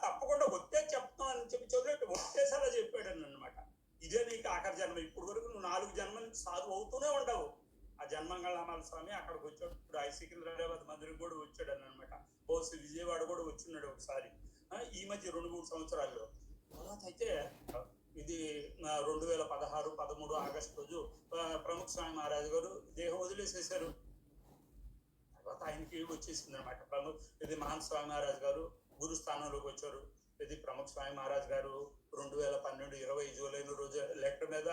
[SPEAKER 1] తప్పకుండా ఒత్తే చెప్తాం అని చెప్పి చదివేట్టు ఒత్తేసారా చెప్పాడని అనమాట. ఇదే నీకు ఆఖరి జన్మ, ఇప్పుడు వరకు నువ్వు 4 జన్మల నుంచి సాధువు అవుతూనే ఉండవు. ఆ జన్మంగళామాల స్వామి అక్కడికి వచ్చాడు. ఇప్పుడు సికింద్రాబాద్ మందిరం కూడా వచ్చాడు అని అనమాట. బహుశా విజయవాడ కూడా వచ్చిన్నాడు ఒకసారి ఈ మధ్య 2-3 సంవత్సరాల్లో. తర్వాత అయితే ఇది 2016-13 ఆగస్టు రోజు ప్రముఖ స్వామి మహారాజు గారు దేహం వదిలేసేశారు. తర్వాత ఆయనకి వచ్చేసింది అనమాట. ఇది మహాన్ స్వామి మహారాజు గారు గురు స్థానంలోకి వచ్చారు. ఇది ప్రముఖ స్వామి మహారాజు గారు 2012-20 జూలై రోజు లెటర్ మీద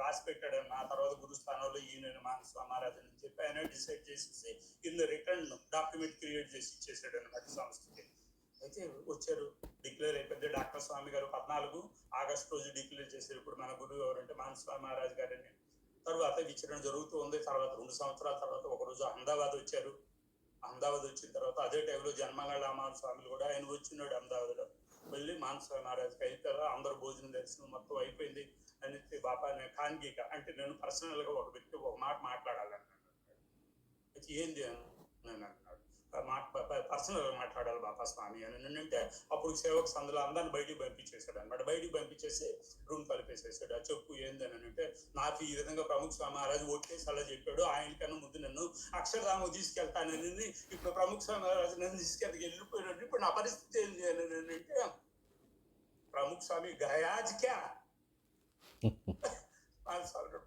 [SPEAKER 1] రాసి పెట్టాడు. ఆ తర్వాత గురు స్థానంలో ఈయన మహాన్ స్వామి మహారాజు అని చెప్పి ఆయన డిసైడ్ చేసేసి ఇన్ రిటర్న్ డాక్యుమెంట్ క్రియేట్ చేసి ఇచ్చేసాడు అనమాట సంస్థకి. అయితే వచ్చారు, డిక్లేర్ అయిపోయింది. డాక్టర్ స్వామి గారు 14 ఆగస్టు రోజు డిక్లేర్ చేశారు. ఇప్పుడు మన గురువు ఎవరంటే మహాన్ స్వామి మహారాజు గారని. తర్వాత విచారణ జరుగుతూ ఉంది. తర్వాత 2 సంవత్సరాల తర్వాత ఒకరోజు అహ్మదాబాద్ వచ్చారు. అహ్మదాబాద్ వచ్చిన తర్వాత అదే టైంలో జన్మంగళామాల స్వామిలు కూడా ఆయన వచ్చినాడు అహ్మదాబాద్లో. వెళ్ళి మహాన్ స్వామి మహారాజుకి అయితే అందరూ భోజనం దర్శనం మొత్తం అయిపోయింది అని బాబా నేను ఖాన్గీక అంటే నేను పర్సనల్గా ఒక వ్యక్తి ఒక మాట మాట్లాడాలన్నాడు. అయితే ఏంది అని నేను అన్నాడు. పర్సనల్గా మాట్లాడాలి బాబా స్వామి అని అంటే అప్పుడు సేవకు సందులో అందరిని బయటికి పంపించేశాడు అనమాట. బయటికి పంపించేసి రూమ్ కలిపేసేసాడు. ఆ చెప్పు ఏంది అని అంటే నాకు ఈ విధంగా ప్రముఖ స్వామి మహారాజు ఓట్లేసి అలా చెప్పాడు, ఆయనకన్నా ముందు నన్ను అక్షరధామ తీసుకెళ్తానని, ఇప్పుడు ప్రముఖ స్వామి మహారాజు నన్ను వెళ్ళిపోయాడు, ఇప్పుడు నా పరిస్థితి ఏంది అని అంటే ప్రముఖ స్వామి గయాజ్ క్యా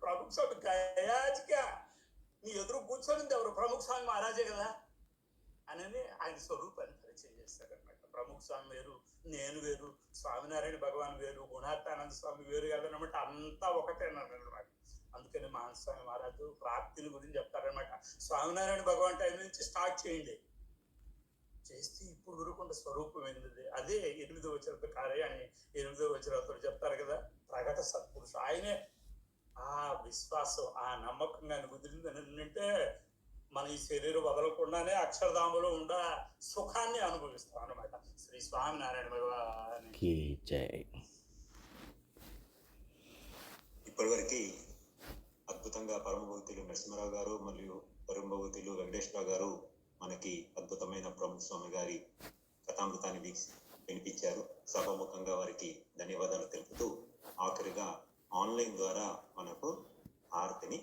[SPEAKER 1] ప్రముఖ స్వామి గయాజ్ క్యా నీ ఎదురు కూర్చొని ఎవరు ప్రముఖ స్వామి మహారాజే కదా అని ఆయన స్వరూపాన్ని పరిచయం చేస్తారనమాట. ప్రముఖ స్వామి వేరు, నేను వేరు, స్వామినారాయణ భగవాన్ వేరు, గుణాత్మానంద స్వామి వేరు కదనమాట. అంతా ఒకటేనమాట. అందుకని మహాన్ స్వామి మహారాజు ప్రాప్తిని గురించి చెప్తారనమాట. స్వామినారాయణ భగవాన్ టైం నుంచి స్టార్ట్ చేయండి, చేస్తే ఇప్పుడు గురుకుండ స్వరూపం ఏంది. అదే 8వ వచనంతో కార్యాన్ని 8వ వచనంతో చెప్తారు కదా, ప్రకట సత్పురుషు ఆయనే. ఆ విశ్వాసం ఆ నమ్మకం కానీ కుదిరిందని అంటే మన ఈ శరీరం వదలకుండానే అక్షరధామలో ఉండ సుఖాన్ని అనుభవిస్తాం అన్నమాట. శ్రీ స్వామినారాయణ భగవానికి
[SPEAKER 4] జై.
[SPEAKER 2] ఇప్పటివరకు అద్భుతంగా పరమభక్తులు నరసింహరావు గారు మరియు పరమభక్తులు వెంకటేశ్వరరావు గారు మనకి అద్భుతమైన ప్రముఖ స్వామి గారి కథామృతాన్ని వినిపించారు. సభాముఖంగా వారికి ధన్యవాదాలు తెలుపుతూ ఆఖరిగా ఆన్లైన్ ద్వారా మనకు హారతిని